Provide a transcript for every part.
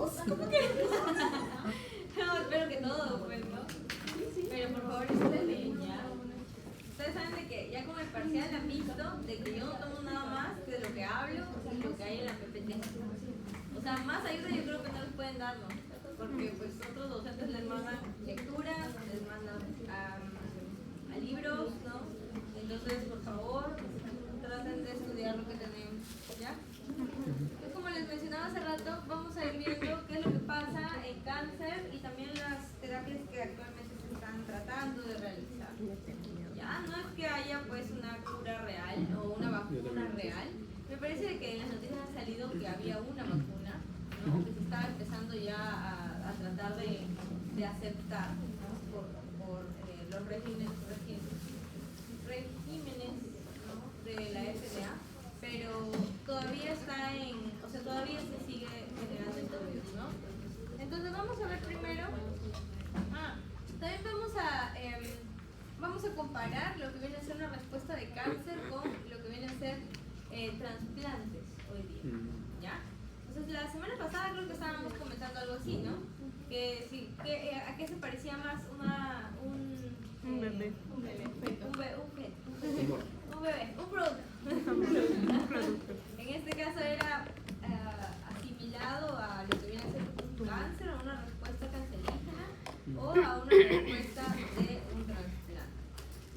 todos? ¿Cómo que? No, espero que todos, pues, ¿no? Pero por favor, estudien, ¿ya? Ustedes saben de que ya con el parcial han visto de que yo no tomo nada más que de lo que hablo y lo que hay en la PPT. O sea, más ayuda yo creo que no les pueden dar, ¿no? Porque pues otros docentes les mandan lecturas, les mandan a libros, ¿no? Entonces, por favor, traten de estudiar lo que tenemos, ¿ya? Pues como les mencionaba hace rato, vamos a ir viendo qué es lo que pasa en cáncer y también las terapias que actualmente se están tratando de realizar. Ya, no es que haya pues una cura real o una vacuna real. Me parece que en las noticias ha salido que había una vacuna, ¿no? Que se estaba empezando ya a tratar de aceptar, ¿no? por los regímenes, ¿no? De la FDA, pero todavía está o sea, todavía se sigue generando estudios, ¿no? Entonces vamos a ver primero, también vamos a comparar lo que viene a ser una respuesta de cáncer con lo que viene a ser trasplantes hoy día, ¿ya? Entonces la semana pasada creo que estábamos comentando algo así, ¿no? Que sí, ¿a qué se parecía más un bebé? Un producto. En este caso era asimilado a lo que viene a ser un cáncer, a una respuesta cancerígena o a una respuesta de un trasplante.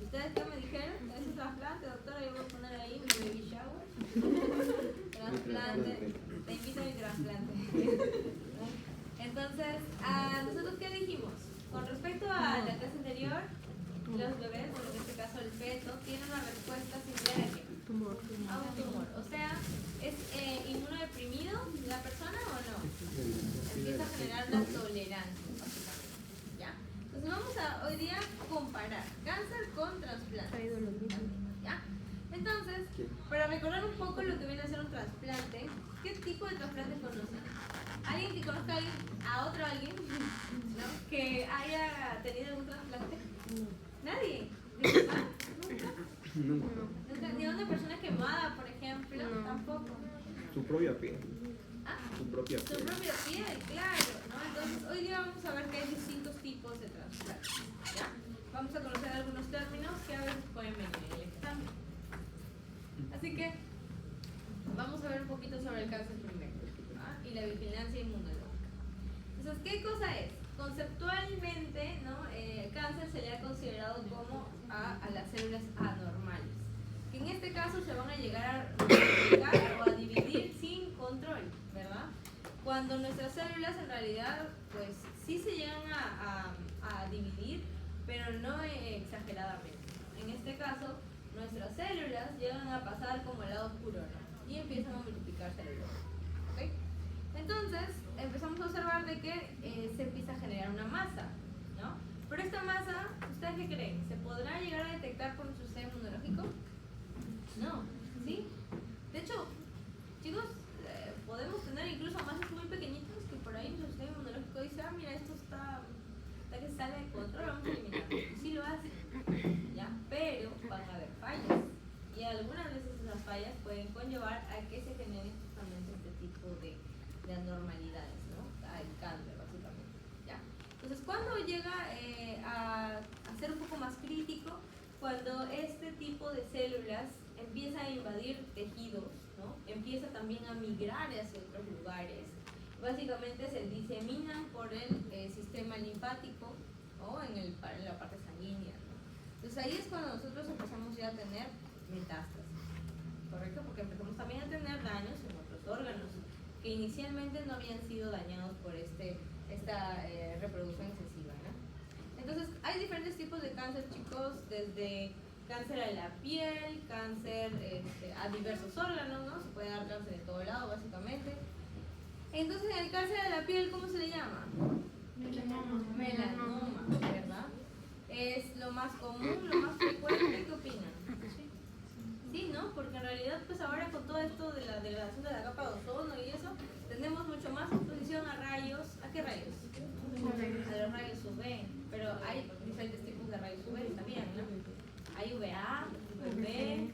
¿Ustedes qué me dijeron? ¿Es un trasplante, doctora? Yo voy a poner ahí mi baby shower. Trasplante. Te invito a mi trasplante. Entonces, ¿nosotros qué dijimos? Con respecto a la clase anterior, los bebés, en este caso el feto, tienen una respuesta similar a ¿qué? A un tumor. O sea, ¿es inmunodeprimido la persona o no? Empieza a generar una tolerancia, básicamente. ¿Ya? Entonces vamos a hoy día comparar cáncer con trasplante. ¿Ya? Entonces, para recordar un poco lo que viene a ser un trasplante, ¿qué tipo de trasplante conocen? ¿Alguien que conozca a otro alguien, ¿no? Que haya tenido algún trasplante? ¿Nadie? ¿De verdad? ¿Nunca? ¿Ni una persona quemada, por ejemplo? Tampoco. Su propia piel. Su propia piel, claro, ¿no? Entonces, hoy día vamos a ver que hay distintos tipos de trasplantes, ¿ya? Vamos a conocer algunos términos que a veces pueden venir en el examen. Así que, vamos a ver un poquito sobre el cáncer primero, ¿no? Y la vigilancia inmunológica. Entonces, ¿qué cosa es? Conceptualmente, ¿no? El cáncer se le ha considerado como a las células anormales, que en este caso se van a llegar a multiplicar o a dividir sin control, ¿verdad? Cuando nuestras células en realidad, pues sí se llegan a dividir, pero no exageradamente. En este caso, nuestras células llegan a pasar como al lado oscuro, ¿no? Y empiezan a multiplicarse luego. ¿Ok? Entonces, empezamos a observar de que se empieza a generar una masa, ¿no? Pero esta masa, ¿ustedes qué creen? ¿Se podrá llegar a detectar por nuestro sistema inmunológico? No, ¿sí? De hecho, chicos, podemos tener incluso masas muy pequeñitas que por ahí nuestro sistema inmunológico dice, mira, esto está que sale de control, vamos a eliminarlo. Y sí lo hace, ¿ya? Pero van a haber fallas. Y algunas veces esas fallas pueden conllevar a que se genere justamente este tipo de anormalidades, ¿no? Al cáncer, básicamente, ¿ya? Entonces, ¿cuándo llega a ser un poco más crítico? Cuando este tipo de células empieza a invadir tejidos, ¿no? Empieza también a migrar hacia otros lugares. Básicamente se diseminan por el sistema linfático o en la parte sanguínea, ¿no? Entonces ahí es cuando nosotros empezamos ya a tener metástasis, ¿correcto? Porque empezamos también a tener daños en otros órganos que inicialmente no habían sido dañados por esta reproducción excesiva, ¿no? Entonces hay diferentes tipos de cáncer, chicos, desde cáncer a la piel, cáncer a diversos órganos, ¿no? Se puede dar cáncer de todo lado, básicamente. Entonces, en el cáncer de la piel, ¿cómo se le llama? Melanoma, ¿verdad? Es lo más común, lo más frecuente. ¿Qué opinan? Sí, ¿no? Porque en realidad, pues ahora con todo esto de la degradación de la capa de ozono y eso, tenemos mucho más exposición a rayos. ¿A qué rayos? A los rayos UV. Pero hay diferentes tipos de rayos UV también, ¿no? Hay UVA, UVB,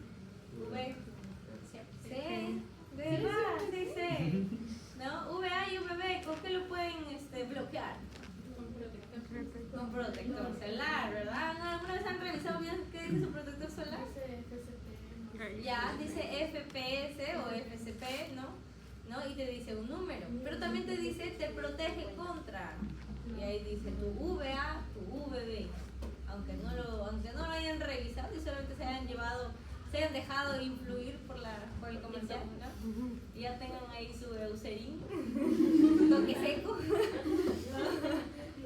UVC, ¿de verdad? Sí, ¿no? UVA y UVB, ¿con qué lo pueden bloquear? Con protector solar, ¿verdad? ¿No? ¿Alguna vez han revisado bien qué dice su protector solar? Ya, dice FPS o FCP, ¿no? Y te dice un número. Pero también te dice, te protege contra. Y ahí dice tu VA, tu VB. Aunque no lo hayan revisado y solamente se hayan dejado influir por el comercial, ¿no? Y ya tengan ahí su Eucerin, toque seco.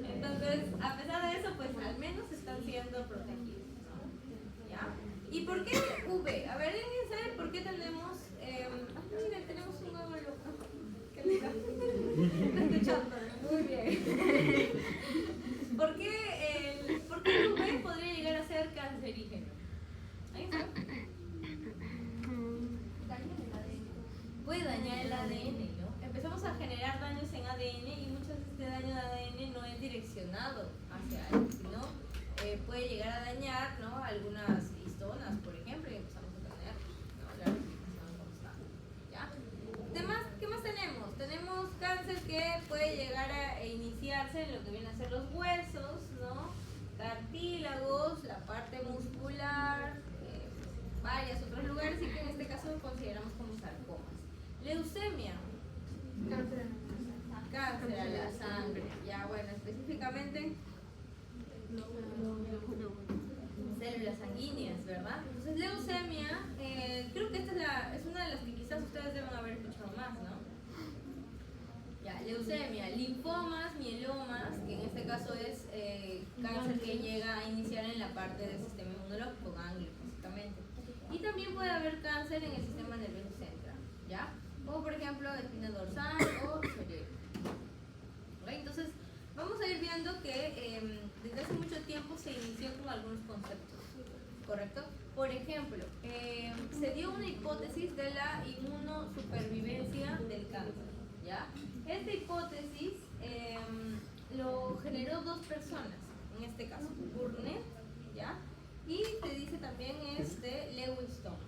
Entonces, a pesar de eso, pues al menos están siendo protegidos, ¿no? ¿Ya? ¿Y por qué V? A ver, ¿alguien sabe por qué tenemos... miren, tenemos un nuevo loco. ¿Qué le está escuchando? Muy bien. ¿Por qué el V podría llegar a ser cancerígeno? ¿Alguien sabe? Puede dañar el ADN, ¿no? Empezamos a generar daños en ADN y muchas veces este daño de ADN no es direccionado hacia algo, sino puede llegar a dañar, ¿no? Algunas histonas, por ejemplo, y empezamos a tener, ¿no? La replicación constante, ¿ya? ¿Qué más tenemos? Tenemos cáncer que puede llegar a iniciarse en lo que vienen a ser los huesos, ¿no? Cartílagos, la parte muscular, varios otros lugares y que en este caso consideramos como sarcomas. Leucemia, cáncer a la sangre, ya bueno, específicamente células sanguíneas, ¿verdad? Entonces leucemia, creo que esta es una de las que quizás ustedes deben haber escuchado más, ¿no? Ya, leucemia, linfomas, mielomas, que en este caso es cáncer que llega a iniciar en la parte del sistema inmunológico, ganglios básicamente. Y también puede haber cáncer en el sistema nervioso central, ¿ya? Como por ejemplo espina dorsal o cerebro. ¿Okay? Entonces, vamos a ir viendo que desde hace mucho tiempo se inició con algunos conceptos, ¿correcto? Por ejemplo, se dio una hipótesis de la inmunosupervivencia del cáncer, ¿ya? Esta hipótesis lo generó dos personas, en este caso, Burnett, ¿ya? Y te dice también Lewis Thomas,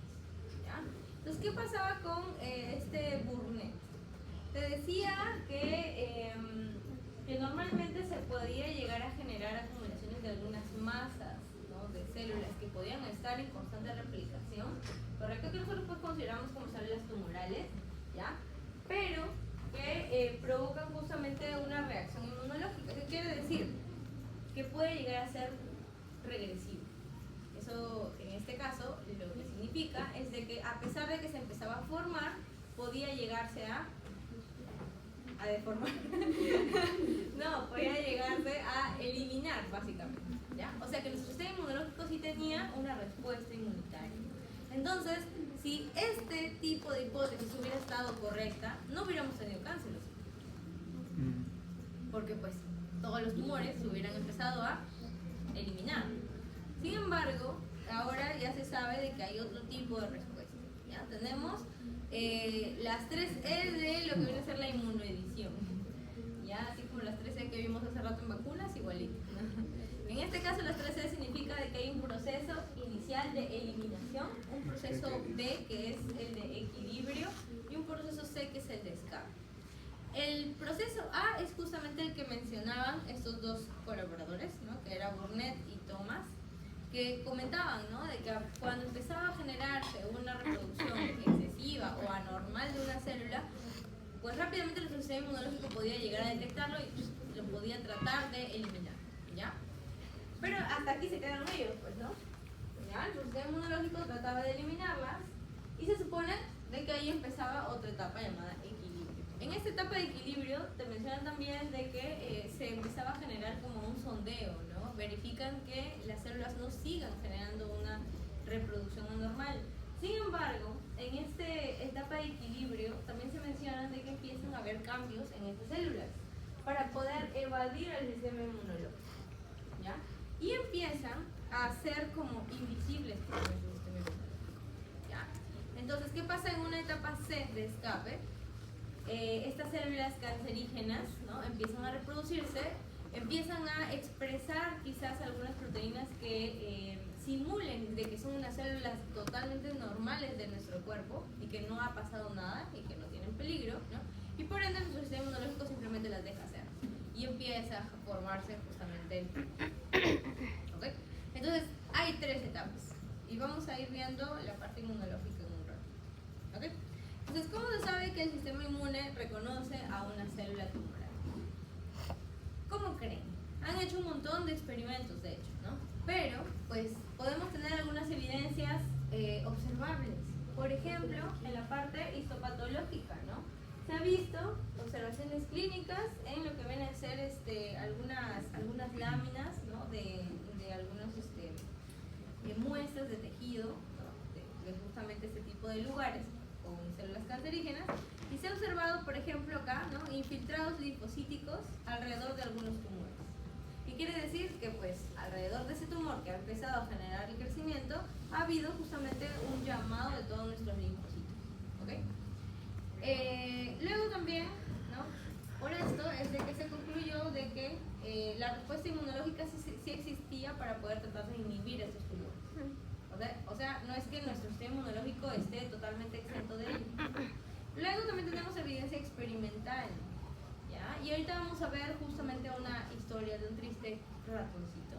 ¿ya? Entonces, ¿qué pasaba con Burnett? Te decía que normalmente se podía llegar a generar acumulaciones de algunas masas, ¿no? De células que podían estar en constante replicación, correcto, que nosotros pues consideramos como células tumorales, ¿ya? Pero que provocan justamente una reacción inmunológica. ¿Qué quiere decir? Que puede llegar a ser regresivo. Eso, en este caso, lo que significa es de que a pesar de que se empezaba a formar, podía llegarse a deformar. No, podía llegarse a eliminar, básicamente, ¿ya? O sea que nuestro sistema inmunológico sí tenía una respuesta inmunitaria. Entonces, si este tipo de hipótesis hubiera estado correcta, no hubiéramos tenido cáncer. Porque pues todos los tumores se hubieran empezado a eliminar. Sin embargo, ahora ya se sabe de que hay otro tipo de respuesta. ¿Ya? Tenemos las 3E de lo que viene a ser la inmunoedición. ¿Ya? Así como las 3E que vimos hace rato en vacunas, igualito. En este caso las 3E significa de que hay un proceso inicial de eliminación, un proceso B que es el de equilibrio y un proceso C que es el de escape. El proceso A es justamente el que mencionaban estos dos colaboradores, ¿no? Que era Burnett y Thomas, que comentaban, ¿no? De que cuando empezaba a generarse una reproducción excesiva o anormal de una célula, pues rápidamente el sistema inmunológico podía llegar a detectarlo y lo podía tratar de eliminar, ¿ya? Pero hasta aquí se quedaron ellos, pues, ¿no? ¿Ya? El sistema inmunológico trataba de eliminarlas y se supone de que ahí empezaba otra etapa llamada equilibrio. En esta etapa de equilibrio te mencionan también de que se empezaba a generar como un sondeo, ¿no? Verifican que las células no sigan generando una reproducción anormal. Sin embargo, en esta etapa de equilibrio también se mencionan de que empiezan a haber cambios en estas células para poder evadir al sistema inmunológico, ¿ya? Y empiezan a ser como invisibles para nuestro sistema inmunológico, ¿ya? Entonces, ¿qué pasa en una etapa C de escape? Estas células cancerígenas, ¿no? Empiezan a reproducirse, empiezan a expresar quizás algunas proteínas que simulen de que son unas células totalmente normales de nuestro cuerpo y que no ha pasado nada y que no tienen peligro, ¿no? Y por ende nuestro sistema inmunológico simplemente las deja empieza a formarse justamente el tumor. ¿Okay? Entonces, hay 3 etapas y vamos a ir viendo la parte inmunológica en un rato. ¿Okay? Entonces, ¿cómo se sabe que el sistema inmune reconoce a una célula tumoral? ¿Cómo creen? Han hecho un montón de experimentos, de hecho, ¿no? Pero, pues, podemos tener algunas evidencias observables. Por ejemplo, en la parte histopatológica, ¿no? Se ha visto observaciones clínicas en lo que vienen a ser algunas láminas, ¿no? de algunas muestras de tejido, ¿no? de justamente este tipo de lugares con células cancerígenas, y se ha observado, por ejemplo, acá, ¿no? Infiltrados linfocíticos alrededor de algunos tumores. ¿Qué quiere decir? Que pues alrededor de ese tumor que ha empezado a generar el crecimiento, ha habido justamente un llamado de todos nuestros linfocitos. ¿Okay? Luego también, ¿no? Por esto es de que se concluyó de que la respuesta inmunológica sí existía para poder tratar de inhibir estos tumores. O sea, no es que nuestro sistema inmunológico esté totalmente exento de ello. Luego también tenemos evidencia experimental, ¿ya? Y ahorita vamos a ver justamente una historia de un triste ratoncito,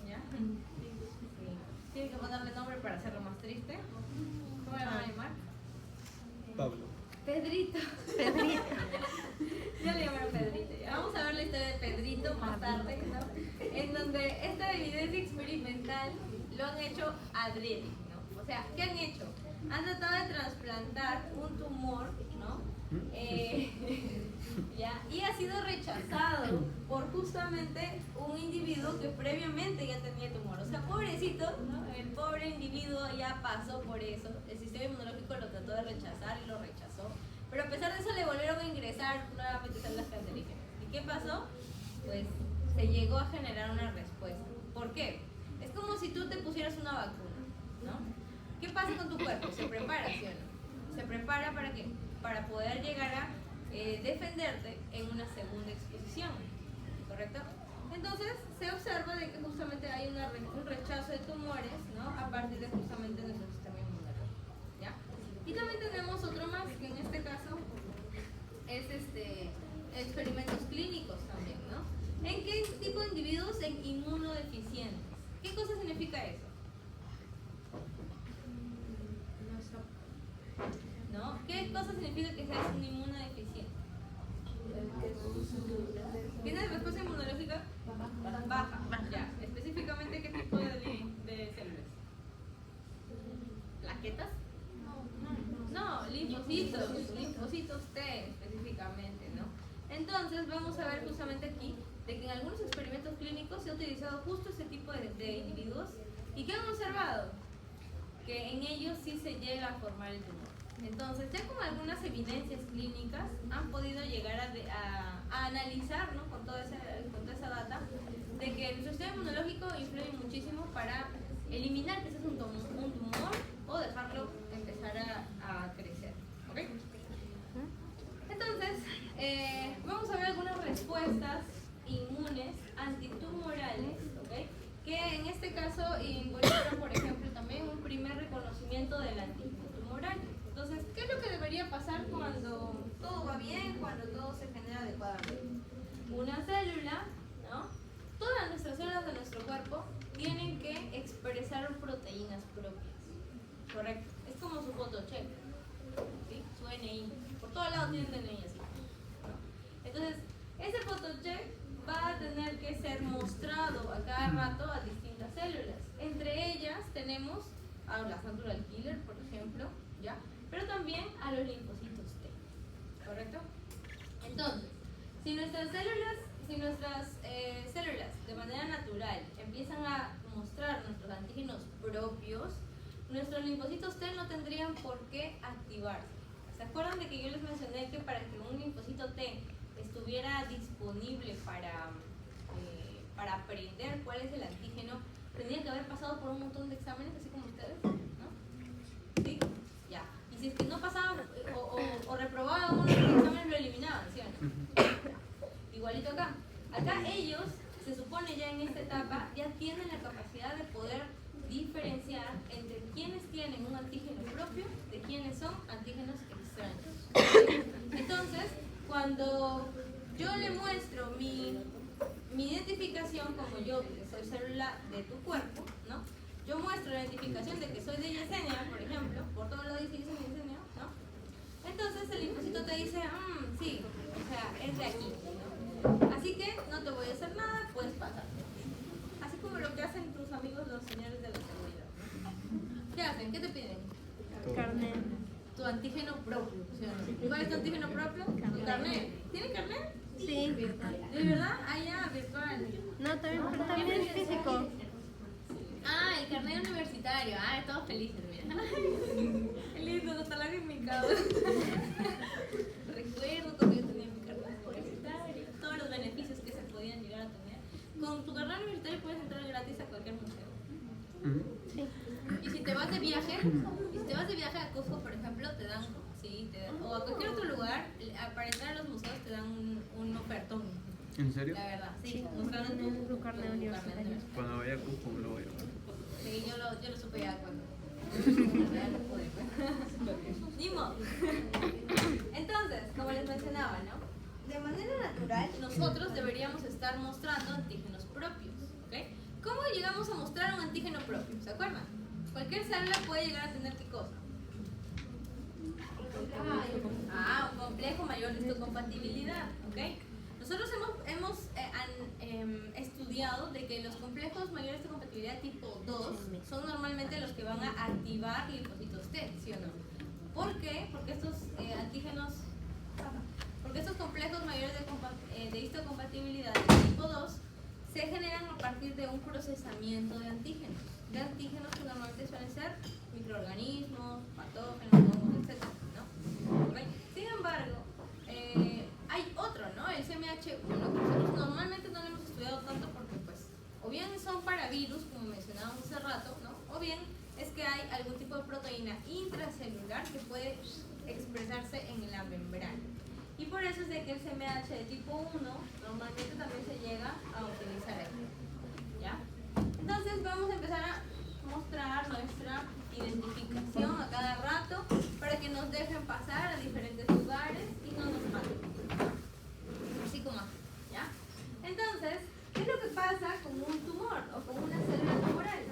¿ya? Sí. Tienen que ponerle nombre para hacerlo más triste. ¿Cómo le van a llamar? Pablo. Pedrito. Pedrito. Ya le llamaron Pedrito. Ya. Vamos a ver la historia de Pedrito más tarde, ¿no? En donde esta evidencia experimental lo han hecho adrede, ¿no? O sea, ¿qué han hecho? Han tratado de trasplantar un tumor, ¿no? ¿Ya? Y ha sido rechazado por justamente un individuo que previamente ya tenía tumor. O sea, pobrecito, ¿no? El pobre individuo ya pasó por eso. El sistema inmunológico lo trató de rechazar y lo rechazó. Pero a pesar de eso le volvieron a ingresar nuevamente células cancerígenas. ¿Y qué pasó? Pues se llegó a generar una respuesta. ¿Por qué? Es como si tú te pusieras una vacuna, ¿no? ¿Qué pasa con tu cuerpo? Se prepara, ¿sí o no? Se prepara ¿para qué? Para poder llegar a defenderte en una segunda exposición, ¿correcto? Entonces se observa de que justamente hay un rechazo de tumores, ¿no? A partir de justamente nuestro sistema inmunológico, ¿ya? Y también tenemos otro más, que en este caso es experimentos clínicos también, ¿no? ¿En qué tipo de individuos? En inmunodeficientes. ¿Qué cosa significa eso? ¿No? ¿Qué cosa significa que seas un inmunodeficiente? ¿Tienes respuesta inmunológica? Baja. Ya. Específicamente, ¿qué tipo de células? ¿Plaquetas? No, linfocitos T específicamente, ¿no? Entonces vamos a ver justamente aquí de que en algunos experimentos clínicos se ha utilizado justo ese tipo de individuos. ¿Y qué han observado? Que en ellos sí se llega a formar el tumor. Entonces, ya con algunas evidencias clínicas han podido llegar a analizar, ¿no? con toda esa data, de que nuestro sistema inmunológico influye muchísimo para eliminar que ese es un tumor o dejarlo empezar a crecer. ¿Okay? Entonces, vamos a ver algunas respuestas inmunes antitumorales, ¿okay? Que en este caso involucran, por ejemplo, también un primer reconocimiento del antígeno tumoral. Entonces, ¿qué es lo que debería pasar cuando todo va bien, cuando todo se genera adecuadamente? Una célula, ¿no? Todas nuestras células de nuestro cuerpo tienen que expresar proteínas propias, ¿correcto? Es como su photocheck, ¿sí? Su NI. Por todos lados tienen DNI así, ¿no? Entonces, ese photocheck va a tener que ser mostrado a cada rato a distintas células. Entre ellas tenemos a las natural killer, por ejemplo, ¿ya? Pero también a los linfocitos T, ¿correcto? Entonces, si nuestras células de manera natural empiezan a mostrar nuestros antígenos propios, nuestros linfocitos T no tendrían por qué activarse. ¿Se acuerdan de que yo les mencioné que para que un linfocito T estuviera disponible para aprender cuál es el antígeno, tendría que haber pasado por un montón de exámenes, así como ustedes, ¿no? ¿Sí? Ya. Y si es que no pasaban o reprobaban uno de los exámenes, lo eliminaban, ¿sí o no? Igualito acá. Acá ellos, se supone ya en esta etapa, ya tienen la capacidad de poder diferenciar entre quienes tienen un antígeno propio de quienes son antígenos extraños. Entonces, cuando yo le muestro mi mi identificación, como yo que soy célula de tu cuerpo, ¿no? Yo muestro la identificación de que soy de Yesenia, por ejemplo, por todo lo dice Yesenia, ¿no? Entonces el linfocito te dice, sí, o sea, es de aquí, ¿no? Así que no te voy a hacer nada, puedes pasar. Así como lo que hacen tus amigos los señores de la seguridad, ¿no? ¿Qué hacen? ¿Qué te piden? Carnet. Tu antígeno propio, ¿sí o no? ¿Cuál es tu antígeno propio? Tu carnet. ¿Tiene carnet? Sí. ¿De verdad? Ah, ya, virtual. No, también es físico. Ah, el carnet universitario. Ah, todos felices, mira. Qué lindo, no está lagrimicado. Recuerdo cuando yo tenía mi carnet universitario, todos los beneficios que se podían llegar a tener. Con tu carnet universitario puedes entrar gratis a cualquier museo. Sí. Y si te vas de viaje, a Cusco, por ejemplo, te dan, o a cualquier otro lugar, para entrar a los museos te dan un ofertón. ¿En serio? La verdad, sí. Sí. Mostrando Tu carnet universitario. Cuando vaya a Cusco me lo voy a llevar. Sí, yo lo supe ya cuando. Ya no pude, pues. Ni modo. Entonces, como les mencionaba, ¿no? De manera natural, nosotros deberíamos estar mostrando antígenos propios, ¿ok? ¿Cómo llegamos a mostrar un antígeno propio? ¿Se acuerdan? Cualquier célula puede llegar a tener ¿qué cosa? Un complejo mayor de histocompatibilidad, ¿ok? Nosotros hemos estudiado de que los complejos mayores de compatibilidad tipo 2 son normalmente los que van a activar linfocitos T, ¿sí o no? ¿Por qué? Porque estos complejos mayores de histocompatibilidad tipo 2 se generan a partir de un procesamiento de antígenos que normalmente suelen ser microorganismos, patógenos, hongos, etc., ¿no? ¿Okay? Sin embargo, hay otro, ¿no? El CMH1, que nosotros normalmente no lo hemos estudiado tanto porque, pues, o bien son para virus, como mencionábamos hace rato, ¿no? O bien es que hay algún tipo de proteína intracelular que puede expresarse en la membrana. Y por eso es de que el CMH de tipo 1 normalmente también se llega a utilizar aquí, ¿ya? Entonces vamos a empezar a mostrar nuestra identificación a cada rato para que nos dejen pasar a diferentes lugares y no nos maten. Así como aquí, ¿ya? Entonces, ¿qué es lo que pasa con un tumor o con una célula tumoral?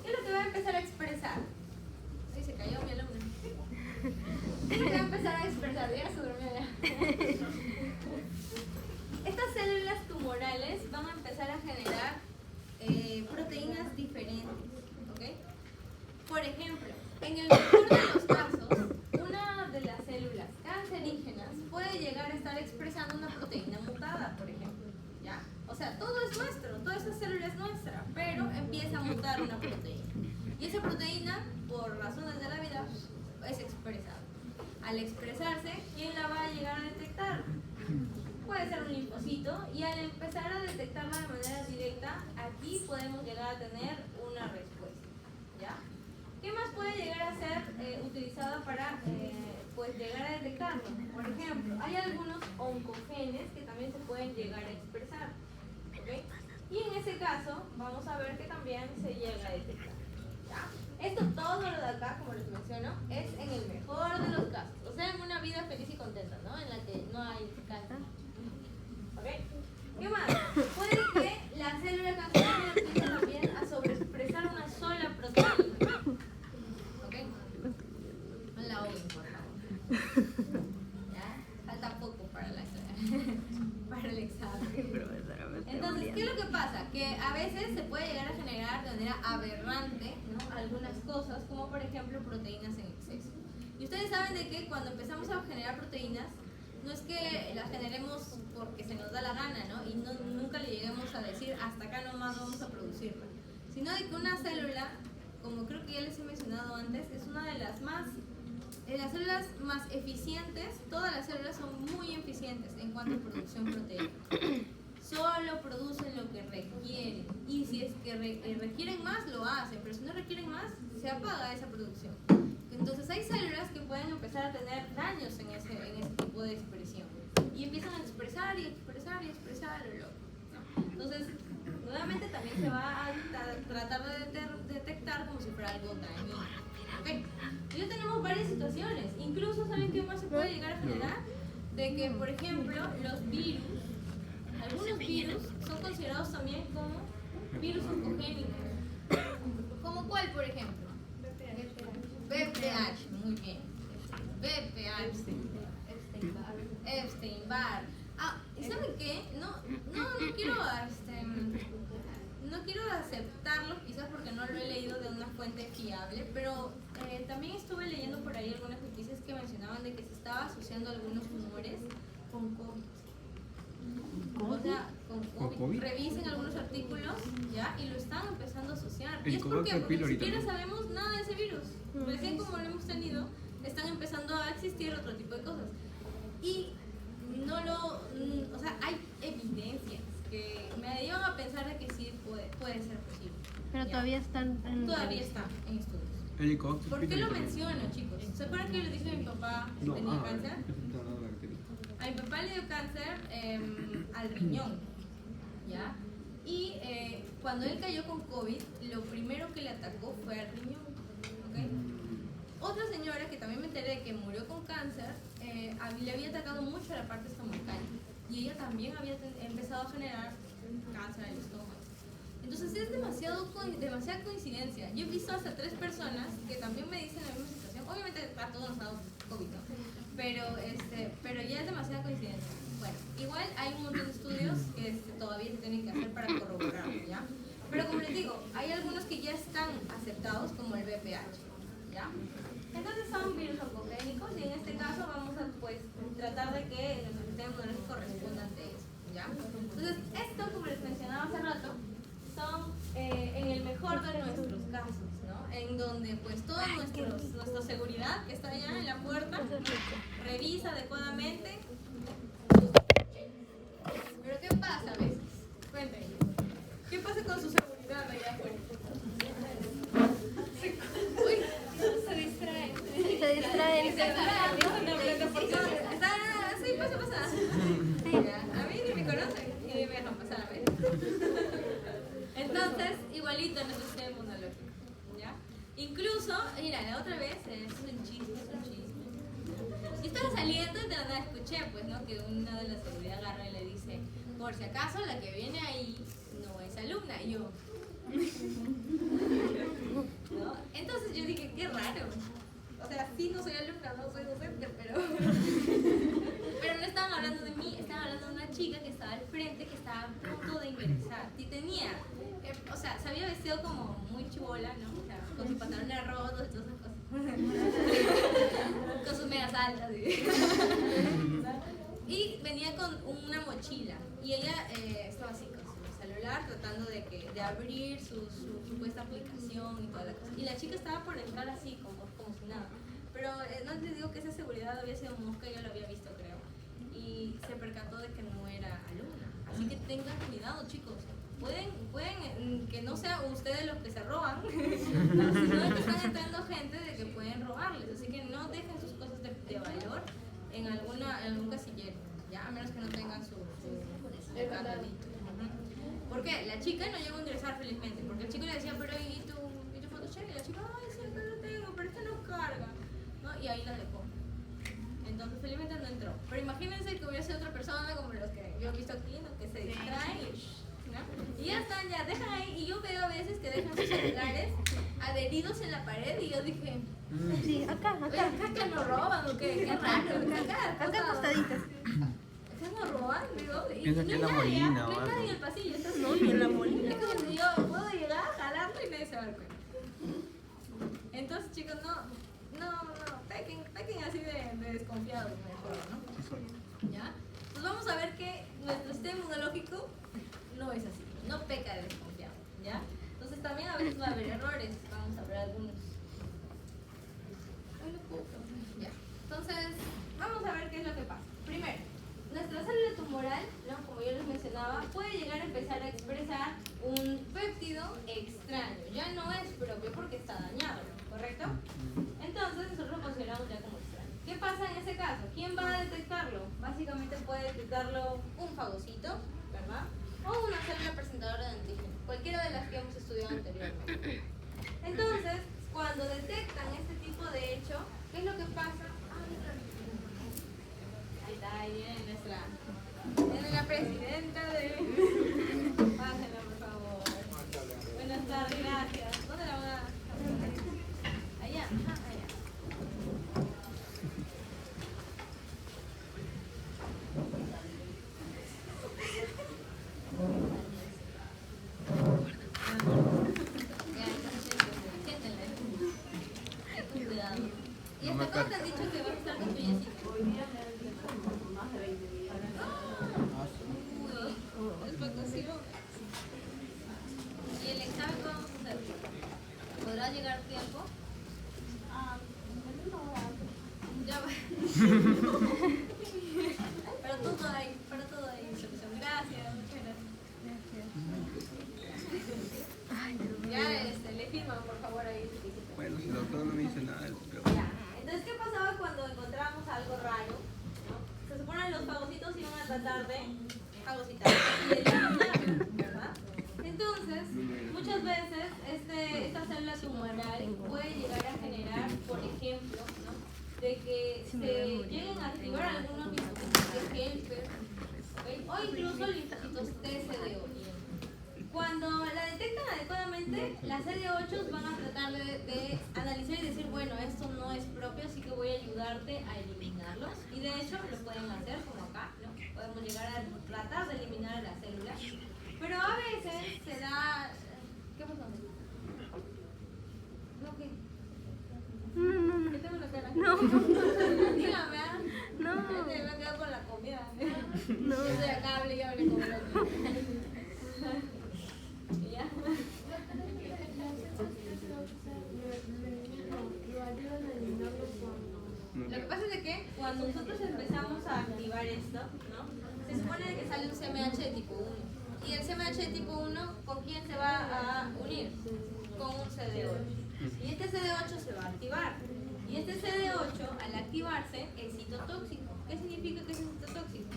¿Qué es lo que va a empezar a expresar? Ay, se cayó mi alumno. ¿Qué es lo que va a empezar a expresar? Ya se durmió ya. Estas células tumorales van a empezar a generar proteínas diferentes, ¿ok? Por ejemplo, en el mejor de los casos, una de las células cancerígenas puede llegar a estar expresando una proteína mutada, por ejemplo, ¿ya? O sea, todo es nuestro, toda esa célula es nuestra, pero empieza a mutar una proteína. Y esa proteína, por razones de la vida, es expresada. Al expresarse, ¿quién la va a llegar a detectar? Puede ser un linfocito, y al empezar a detectarla de manera directa, aquí podemos llegar a tener una respuesta, ¿ya? ¿Qué más puede llegar a ser utilizada para pues llegar a detectarlo? Por ejemplo, hay algunos oncogenes que también se pueden llegar a expresar, ¿ok? Y en ese caso, vamos a ver que también se llega a detectar, ¿ya? Esto todo lo de acá, como les menciono, es en el mejor de los casos, o sea, en una vida feliz y contenta, ¿no? En la que no hay cáncer. ¿Ok? ¿Qué más? Puede que la célula cancerígena empiece también a sobreexpresar una sola proteína. ¿Ok? No la odien, por favor. ¿Ya? Falta poco para el examen. Entonces, ¿qué es lo que pasa? Que a veces se puede llegar a generar de manera aberrante, ¿no? Algunas cosas, como por ejemplo proteínas en exceso. Y ustedes saben de que cuando empezamos a generar proteínas, no es que las generemos porque se nos da la gana, ¿no? Y nunca le lleguemos a decir hasta acá nomás vamos a producirla, sino de que una célula, como creo que ya les he mencionado antes, es una de las células más eficientes. Todas las células son muy eficientes en cuanto a producción proteica. Solo producen lo que requieren, y si es que requieren más, lo hacen, pero si no requieren más, se apaga esa producción. Entonces hay células que pueden empezar a tener daños en ese tipo de expresión, y empiezan a expresar y expresar y expresar lo loco, ¿no? Entonces, nuevamente también se va a tratar de detectar como si fuera algo dañino, ¿okay? Y ya tenemos varias situaciones, incluso ¿saben qué más se puede llegar a generar? De que, por ejemplo, los virus algunos virus son considerados también como virus oncogénicos. ¿Como cuál, por ejemplo? VPH, muy bien. VPH. Epstein-Barr. Ah, ¿y saben qué? No quiero aceptarlo, quizás porque no lo he leído de una fuente fiable, pero también estuve leyendo por ahí algunas noticias que mencionaban de que se estaba asociando algunos tumores con COVID. O sea, con COVID. Revisen algunos artículos, ¿ya? Y lo están empezando a asociar. ¿Y es por qué? Porque ni siquiera sabemos nada de ese virus. Recién como lo hemos tenido, están empezando a existir otro tipo de cosas. Y o sea, hay evidencias que me llevan a pensar de que sí puede ser posible. Pero ¿ya? todavía están en... Todavía está en estudios. Helicóptero. ¿Por qué lo menciono, chicos? ¿Se acuerdan que les dije que mi papá tenía cáncer? A mi papá le dio cáncer al riñón, ¿ya? Y cuando él cayó con COVID, lo primero que le atacó fue al riñón, ¿ok? Otra señora que también me enteré que murió con cáncer, le había atacado mucho a la parte estomacal y ella también había empezado a generar cáncer al estómago. Entonces es demasiada coincidencia. Yo he visto hasta 3 personas que también me dicen la misma situación. Obviamente a todos nos ha dado COVID, ¿no? Pero ya es demasiada coincidencia. Bueno, igual hay un montón de estudios que todavía se tienen que hacer para corroborarlo, ¿ya? Pero como les digo, hay algunos que ya están aceptados como el VPH, ¿ya? Entonces son virus oncogénicos y en este caso vamos a pues tratar de que nuestro sistema inmunológico responda ante eso, ¿ya? Entonces esto, como les mencionaba hace rato, son en el mejor de nuestros casos, ¿no? En donde pues toda nuestra seguridad que está allá en la puerta revisa adecuadamente. Pero ¿qué pasa a veces? Cuéntenme. ¿Qué pasa con su seguridad allá afuera? Uy, se distraen. Se distraen. Sí, pasa. A mí ni me conocen y me dejan pasar a ver. Entonces, igualito en nuestro sistema inmunológico, ¿ya? Incluso, mira, la otra vez, es un chisme. Yo estaba saliendo y de la nada escuché, pues, ¿no? Que una de la seguridad agarra y le dice, por si acaso la que viene ahí no es alumna. Y yo, ¿no? Entonces yo dije, qué raro. O sea, sí, no soy alumna, no soy docente, pero no estaban hablando de mí, estaban hablando de una chica que estaba al frente, que estaba a punto de ingresar. Y tenía, o sea, se había vestido como muy chibola, ¿no? O sea, con sus pantalones rotos y todas esas cosas. Con sus medias altas. Y venía con una mochila. Y ella estaba así con su celular tratando de abrir su supuesta aplicación y toda la cosa. Y la chica estaba por entrar así, como si nada. Pero no les digo que esa seguridad había sido mosca, yo lo había visto, creo. Y se percató de que no era alumna. Así que tengan cuidado, chicos. Pueden que no sean ustedes los que se roban, sino que están entrando gente de que pueden robarles. Así que no dejen sus cosas de valor en algún casillero, ¿ya? A menos que no tengan su candadito. ¿Por qué? La chica no llegó a ingresar felizmente, porque el chico le decía, pero ¿y tu photoshop? Y la chica, ay, sí, no lo tengo, pero es que no carga, ¿no? Y ahí la dejó. Entonces felizmente no entró. Pero imagínense que hubiese otra persona como los que yo he visto aquí, ¿no? Que se distraen y ya están, ya dejan ahí. Y yo veo a veces que dejan sus celulares adheridos en la pared y yo dije, Sí, acá. ¿acá nos roban o qué? Qué raro. Acá acostaditas. ¿Acá nos roban? Digo, y Piensa no que hay es la nadie, molina no o hay nadie en algo. el pasillo. Está No, ni en la molina. Es como si yo puedo llegar, jalarlo y nadie se va a dar cuenta. Entonces, chicos, no, pequen así de desconfiados mejor, ¿no? ¿Ya? Pues vamos a ver que nuestro sistema inmunológico no es así, no peca de desconfiado, ¿ya? Entonces también a veces va a haber errores, vamos a ver algunos. Ya. Entonces, vamos a ver qué es lo que pasa. Primero, nuestra célula tumoral, ¿no? Como yo les mencionaba, puede llegar a empezar a expresar un péptido extraño. Ya no es propio porque está dañado, ¿correcto? Entonces nosotros lo consideramos ya como extraño. ¿Qué pasa en ese caso? ¿Quién va a detectarlo? Básicamente puede detectarlo un fagocito, ¿verdad? O una célula presentadora de antígeno, cualquiera de las que hemos estudiado anteriormente. Entonces, cuando detectan este tipo de hecho, ¿qué es lo que pasa? Ahí está, ahí viene nuestra presidenta de gracias. Ay, Dios mío. Ya le firman, por favor, ahí. Bueno, si el doctor no me dice nada, pero... Ya. Entonces, ¿qué pasaba cuando encontrábamos algo raro? ¿No? Se supone que los fagocitos iban a tratar de fagocitar y eliminarlo, ¿verdad? Entonces, muchas veces esta célula tumoral puede llegar a generar, por ejemplo, ¿no? De que se lleguen a activar algunos linfocitos de Helper, ¿okay? O incluso linfocitos TCD8. Cuando la detectan adecuadamente, las CD8 van a tratar de analizar y decir, bueno, esto no es propio, así que voy a ayudarte a eliminarlos. Y de hecho lo pueden hacer, como acá, ¿no? Podemos llegar a tratar de eliminar a la célula. Pero a veces se da... ¿Qué pasó? ¿No qué? No. ¿Qué tengo en la cara? No. Dígame, ¿ah? No. Me voy a quedar con la comida. No. Yo estoy acá, hable y hable con el otro. ¿Y ya? Lo que pasa es de que cuando nosotros empezamos a activar esto, ¿no? Se supone que sale un CMH de tipo 1. Y el CMH de tipo 1, ¿con quién se va a unir? Con un CD8. Y este CD8 se va a activar. Y este CD8, al activarse, es citotóxico. ¿Qué significa que es citotóxico?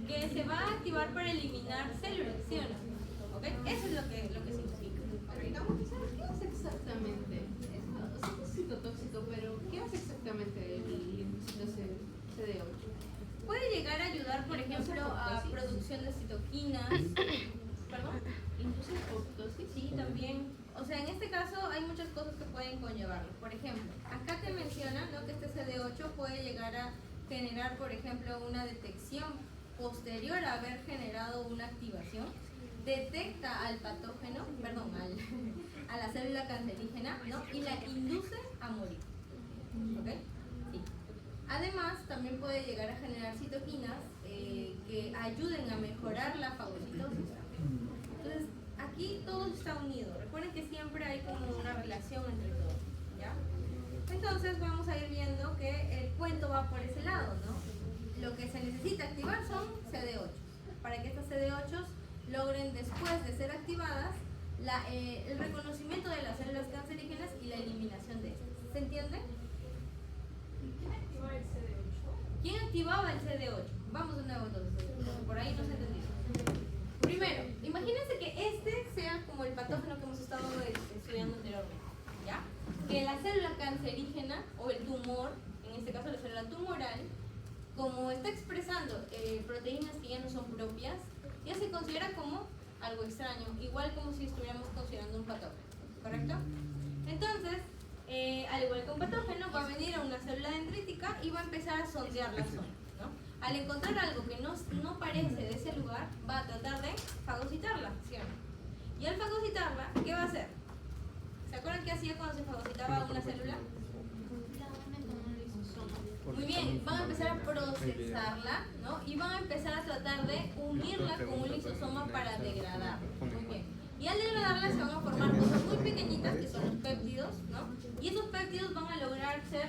Que se va a activar para eliminar células, ¿sí o no? ¿Ok? Eso es lo que significa. ¿Qué hace exactamente esto? O sea, es citotóxico, pero ¿qué hace exactamente el linfocito CD8? Puede llegar a ayudar, por ejemplo, a producción de citoquinas. ¿Perdón? ¿Induce apoptosis? Sí, también. O sea, en este caso hay muchas cosas que pueden conllevarlo. Por ejemplo, acá te menciona, ¿no?, que este CD8 puede llegar a generar, por ejemplo, una detección posterior a haber generado una activación. Detecta al patógeno, perdón, a la célula cancerígena, ¿no?, y la induce a morir. ¿Ok? Sí. Además, también puede llegar a generar citoquinas que ayuden a mejorar la fagocitosis. Entonces, aquí todo está unido. Recuerden que siempre hay como una relación entre todo, ¿ya? Entonces, vamos a ir viendo que el cuento va por ese lado, ¿no? Lo que se necesita activar son CD8. Para que estas CD8 logren, después de ser activadas, el reconocimiento de las células cancerígenas y la eliminación de estas. ¿Se entiende? ¿Quién activa el CD8? ¿Quién activaba el CD8? Vamos de nuevo entonces, por ahí no se entendió. Primero, imagínense que este sea como el patógeno que hemos estado estudiando anteriormente, ¿ya? Que la célula cancerígena o el tumor, en este caso la célula tumoral, como está expresando proteínas que ya no son propias, ya se considera como algo extraño, igual como si estuviéramos considerando un patógeno, ¿correcto? Entonces, al igual que un patógeno, va a venir a una célula dendrítica y va a empezar a sondear la zona, ¿no? Al encontrar algo que no parece de ese lugar, va a tratar de fagocitarla, ¿sí o no? Y al fagocitarla, ¿qué va a hacer? ¿Se acuerdan qué hacía cuando se fagocitaba una célula? Muy bien, van a empezar a procesarla, ¿no? Y van a empezar a tratar de unirla con un lisosoma para degradarla. Muy bien. Y al degradarla se van a formar cosas muy pequeñitas que son los péptidos, ¿no? Y esos péptidos van a lograr ser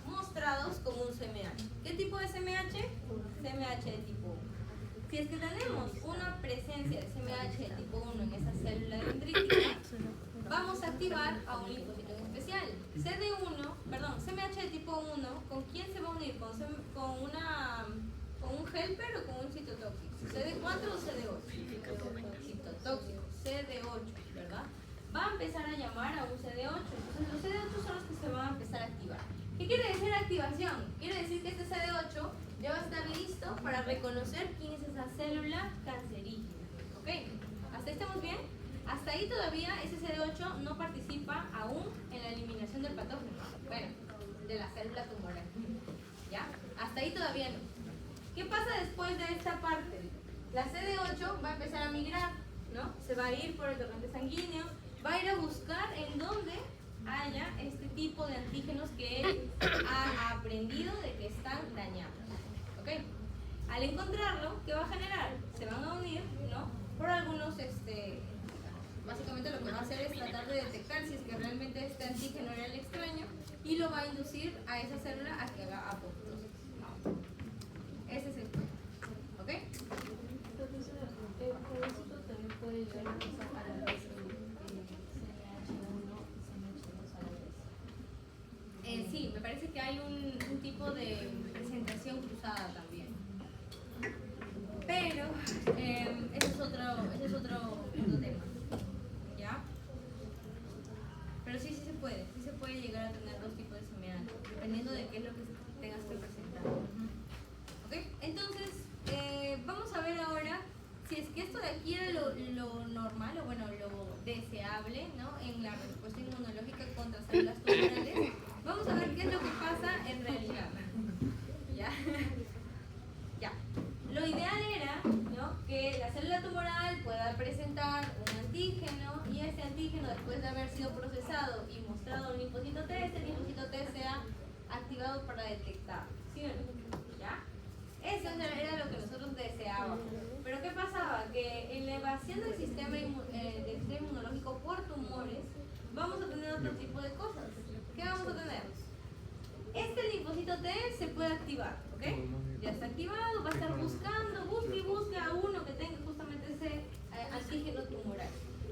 mostrados como un CMH. ¿Qué tipo de CMH? CMH de tipo 1. Si es que tenemos una presencia de CMH de tipo 1 en esa célula dendrítica, vamos a activar a un linfocito en especial. CMH de tipo 1, ¿con quién se va a unir? ¿Con un helper o con un citotóxico? ¿CD4 o CD8? Citotóxico, CD8, ¿verdad? Va a empezar a llamar a un CD8. Entonces los CD8 son los que se van a empezar a activar. ¿Qué quiere decir activación? Quiere decir que este CD8 ya va a estar listo para reconocer quién es esa célula cancerígena. ¿Ok? ¿Hasta ahí estamos bien? Hasta ahí todavía ese CD8 no participa aún en la eliminación del patógeno. Bueno, de la célula tumoral. ¿Ya? Hasta ahí todavía no. ¿Qué pasa después de esta parte? La CD8 va a empezar a migrar, ¿no? Se va a ir por el torrente sanguíneo, va a ir a buscar en dónde haya este tipo de antígenos que él ha aprendido de que están dañados. ¿Ok? Al encontrarlo, ¿qué va a generar? Se van a unir, ¿no? Por algunos, básicamente lo que va a hacer es tratar de detectar si es que realmente este antígeno era el extraño y lo va a inducir a esa célula a que haga apoptosis. Ese es el punto. ¿Ok? Entonces, vamos a ver ahora si es que esto de aquí era lo normal, o bueno, lo deseable, ¿no? En la respuesta inmunológica contra células tumorales. Vamos a ver qué es lo que pasa en realidad. ¿Ya? Ya. Lo ideal era, ¿no?, que la célula tumoral pueda presentar un antígeno y ese antígeno, después de haber sido procesado y mostrado un linfocito T, ese linfocito T sea activado para detectar. ¿Sí o no? ¿Ya? Eso era lo que nosotros deseábamos. Pero ¿qué pasaba? Que en la evasión del sistema inmunológico por tumores vamos a tener otro tipo de cosas. ¿Qué vamos a tener? Este linfocito T se puede activar, ¿ok? Ya está activado, va a estar buscando, busque a uno que tenga justamente ese antígeno tumoral.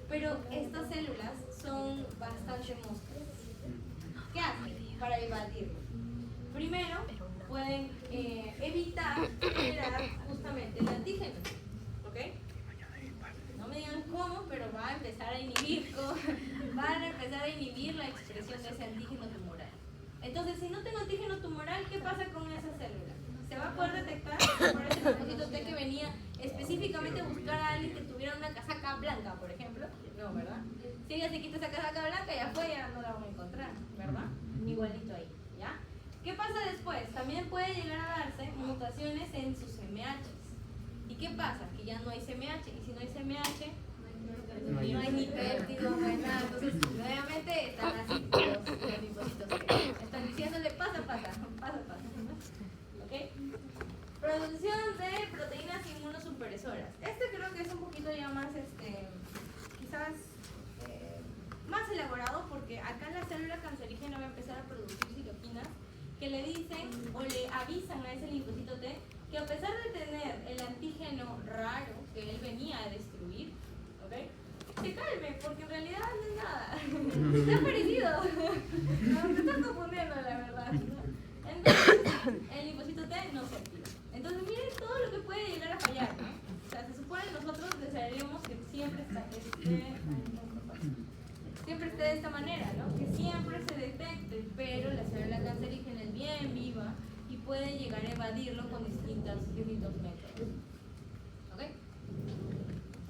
Pero estas células son bastante moscas. ¿Qué hacen para evadirlo? Primero, pueden evitar generar justamente el antígeno, ¿ok? No me digan cómo, pero van a empezar a inhibir la expresión de ese antígeno tumoral. Entonces, si no tengo antígeno tumoral, ¿qué pasa con esa célula? ¿Se va a poder detectar por ese linfocito T que venía específicamente a buscar a alguien que tuviera una casaca blanca, por ejemplo? No, ¿verdad? Si ella se quita esa casaca blanca, ya fue, ya no la vamos a encontrar, ¿verdad? Igualito ahí, ¿ya? ¿Qué pasa después? También puede llegar a darse mutaciones en sus CMHs. ¿Y qué pasa? Que ya no hay CMH, y si no hay CMH, no hay ni péptido, no hay nada. Entonces, nuevamente están así los linfocitos T. Están diciéndole pasa. ¿Ok? Producción de proteínas inmunosupresoras. Creo que es un poquito ya más, quizás más elaborado, porque acá la célula cancerígena va a empezar a producir citoquinas que le dicen o le avisan a ese linfocito T que a pesar de tener el antígeno raro que él venía a destruir, ¿ok?, se calme, porque en realidad no es nada. Está parecido. No, me estás confundiendo, la verdad, ¿no? Entonces, el linfocito T no se activa. Entonces, miren todo lo que puede llegar a fallar, ¿no? O sea, se supone que nosotros desearíamos que siempre esté de esta manera, ¿no? Que siempre se detecte, pero la célula cancerígena es bien viva y puede llegar a evadirlo con distintos métodos. ¿Ok?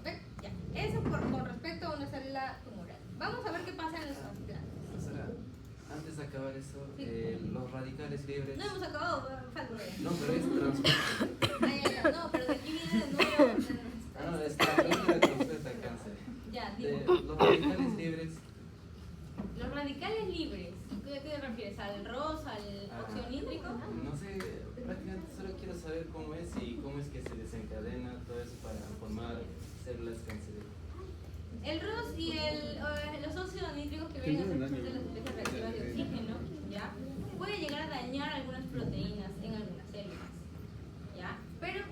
¿Ok? Ya. Eso con respecto a una célula tumoral. Vamos a ver qué pasa en los trasplantes. Sara, antes de acabar eso, Sí. los radicales libres. No hemos acabado, falta. No, pero es transplante. Ya. No, pero de aquí viene de nuevo. Ah, no, es transplante transplante al cáncer. Ya, De digo. los radicales libres. Los radicales libres, ¿qué te refieres? ¿Al ROS, al óxido nítrico? No sé, prácticamente solo quiero saber cómo es y cómo es que se desencadena todo eso para formar células cancerígenas. El ROS y los óxidos nítricos que vienen a ser de las especies reactivas de oxígeno, ¿ya?, puede llegar a dañar algunas proteínas en algunas células, ¿ya? Pero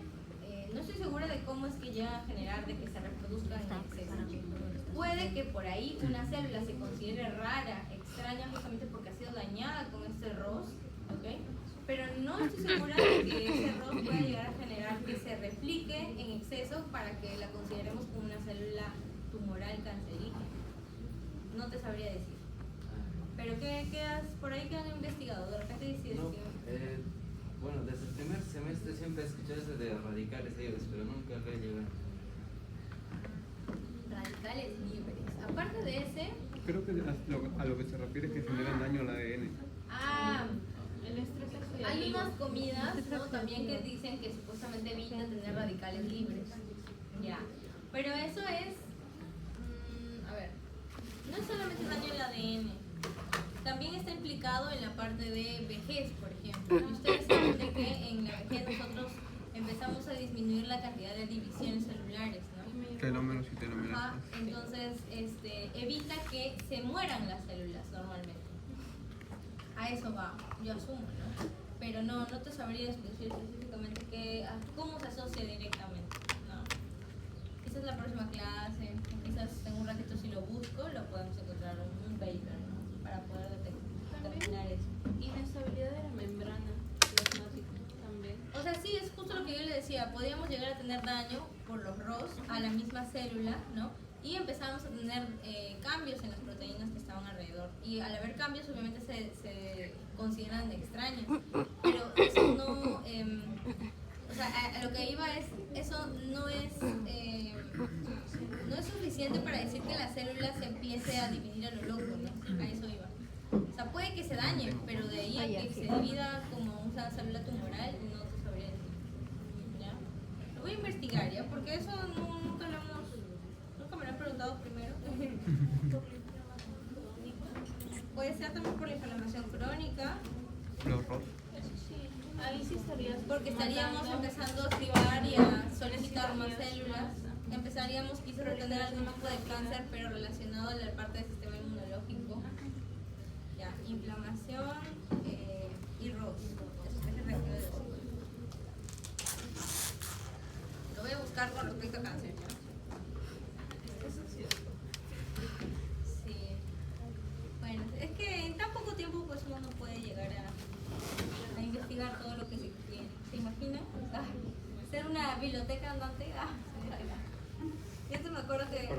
no estoy segura de cómo es que llega a generar de que se reproduzcan en exceso. Puede que por ahí una célula se considere rara, extraña, justamente porque ha sido dañada con este ROS, ¿ok? Pero no estoy segura de que ese ROS pueda llegar a generar que se replique en exceso para que la consideremos como una célula tumoral cancerígena. No te sabría decir. Pero por ahí que han investigado, de repente decides No, que... bueno, desde el primer semestre siempre he escuchado eso de radicales libres, pero nunca lo he llegado. Radicales libres. Aparte de ese... Creo que a lo que se refiere es que generan daño al ADN. El estrés oxidativo. Hay unas comidas, ¿no?, también que dicen que supuestamente evitan tener radicales libres. Ya. Pero eso es... a ver. No es solamente daño al ADN. También está implicado en la parte de vejez, por ejemplo. Y ustedes saben de que en la vejez nosotros empezamos a disminuir la cantidad de divisiones celulares, ¿no? Telómeros y telómeras. Ajá, entonces evita que se mueran las células normalmente. A eso va, yo asumo, ¿no? Pero no te sabría decir específicamente cómo se asocia directamente, ¿no? Quizás la próxima clase, quizás en un ratito si lo busco, lo podemos encontrar en un paper, ¿no?, para poder determinar eso. Inestabilidad de la membrana plasmática también. O sea, sí, es justo lo que yo le decía, podríamos llegar a tener daño por los ROS a la misma célula, ¿no? Y empezamos a tener cambios en las proteínas que estaban alrededor. Y al haber cambios, obviamente se consideran extraños. Pero eso no... o O sea, a lo que iba es, eso no es suficiente para decir que la célula se empiece a dividir a lo loco, ¿no? A eso iba. O sea, puede que se dañe, pero de ahí a que se divida como una célula tumoral, no te sabría decir. ¿Ya? Lo voy a investigar, ¿ya? Porque eso nunca me lo han preguntado primero. Puede ser también por la inflamación crónica. Los rojos. Ahí sí estarías. Porque estaríamos empezando a activar y a solicitar más células. Empezaríamos quizás a tener algún tipo de cáncer, pero relacionado a la parte del sistema inmunológico. Ya, inflamación y ROS. Especies reactivas del ciclo. Lo voy a buscar con respecto a cáncer. ¿Ya? Sí. Bueno, es que en tan poco tiempo pues uno no puede llegar a investigar todo lo que se quiere. ¿Se imagina? Ser una biblioteca andante. Yo me acuerdo que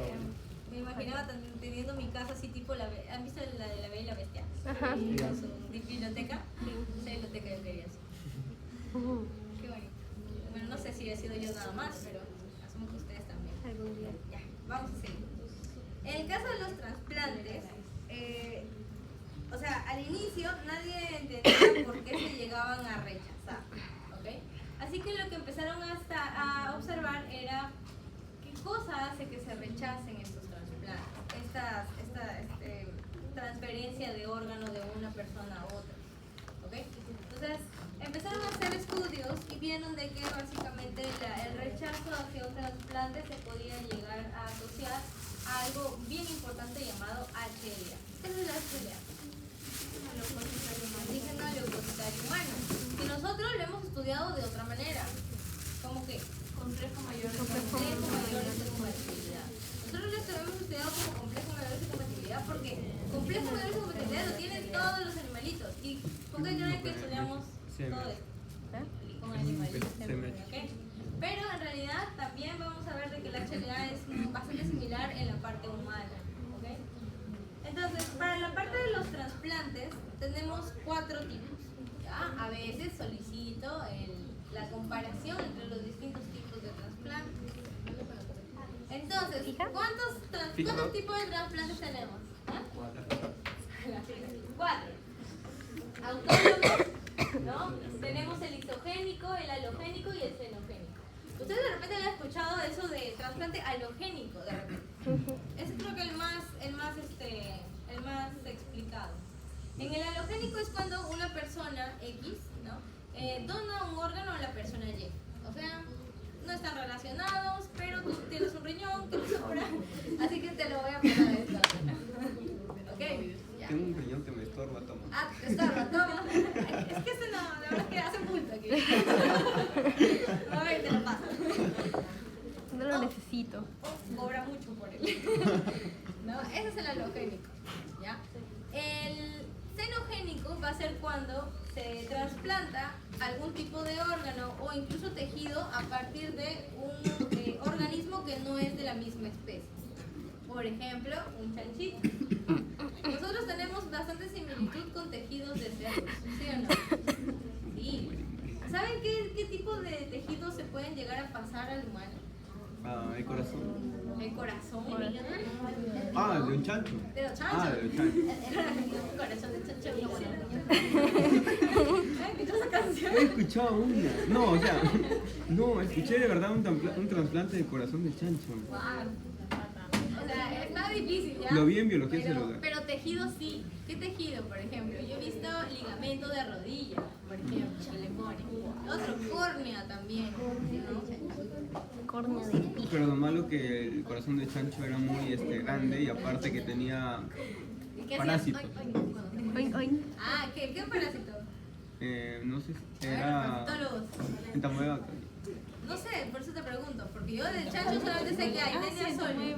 me imaginaba teniendo mi casa así tipo ¿han visto la de La Bella y la Bestia? Ajá. Con su biblioteca. Esa biblioteca yo quería hacer. Qué bonito. Bueno, no sé si he sido yo nada más, pero asumo que ustedes también. Algún día. Ya, vamos a seguir. En el caso de los trasplantes, o sea, al inicio nadie entendía por qué se llegaban a rechazar, ¿ok? Así que lo que empezaron a observar era qué cosa hace que se rechacen estos trasplantes, esta transferencia de órgano de una persona a otra, ¿ok? Entonces, empezaron a hacer estudios y vieron de que básicamente el rechazo hacia un trasplante se podía llegar a asociar a algo bien importante llamado HLA. ¿Qué es el HLA? Antígeno leucocitario humano. Y nosotros lo hemos estudiado de otra manera. ¿Cómo que? Complejo mayor de Complejo mayor de compatibilidad. Nosotros lo hemos estudiado como complejo mayor de compatibilidad porque complejo mayor de compatibilidad lo tienen todos los animalitos. ¿Y por qué creen que estudiamos todo esto? Con animalitos. ¿Okay? Pero en realidad también vamos a ver de que el HLA es bastante similar en la parte humana. ¿Okay? Entonces, para la parte de los trasplantes tenemos 4 tipos. ¿Ya? A veces solicito la comparación entre los distintos tipos de trasplantes. Entonces, ¿cuántos tipos de trasplantes tenemos? ¿Ah? 4. Autónomos, ¿no? Tenemos el lisogénico, el halogénico y el xenogénico. Ustedes de repente han escuchado eso de trasplante halogénico, de repente. Ese creo que el más explicado. En el halogénico es cuando una persona X, ¿no? Dona un órgano a la persona Y. O sea, no están relacionados, pero tú tienes un riñón que te sobra, así que te lo voy a poner a esta. ¿Ok? Ya. Tengo un riñón que me estorba, toma. Ah, te estorba, toma. Es que ese no, la verdad es que hace bulto aquí. A ver, te lo paso. No lo necesito. Cobra mucho por él. ¿No? Ese es el halogénico. ¿Ya? El xenogénico va a ser cuando se trasplanta algún tipo de órgano o incluso tejido a partir de un organismo que no es de la misma especie. Por ejemplo, un chanchito. Nosotros tenemos bastante similitud con tejidos de cerdos, ¿sí o no? Sí. ¿Saben qué tipo de tejidos se pueden llegar a pasar al humano? El corazón. El corazón. Ah, de un chancho. De los chanchos. Ah, de un chancho. El corazón de chancho. ¿Has escuchado esa canción? He escuchado una. No, o sea, no, escuché de verdad un trasplante de corazón de chancho. Wow. O sea, está difícil, ¿ya? Lo vi en biología celular. Pero tejido sí. ¿Qué tejido, por ejemplo? Yo he visto ligamento de rodilla, por ejemplo, que le ponen. Otro, córnea también, ¿no? Córnea de pija. Pero lo malo que el corazón de chancho era muy grande y aparte que tenía ¿Y qué parásitos. hacían? Oin, oin. Ah, ¿qué parásito? No sé si A ver, era parasitólogos. entamoeba. No sé, por eso te pregunto, porque yo del chancho solamente sé que hay tenía solio.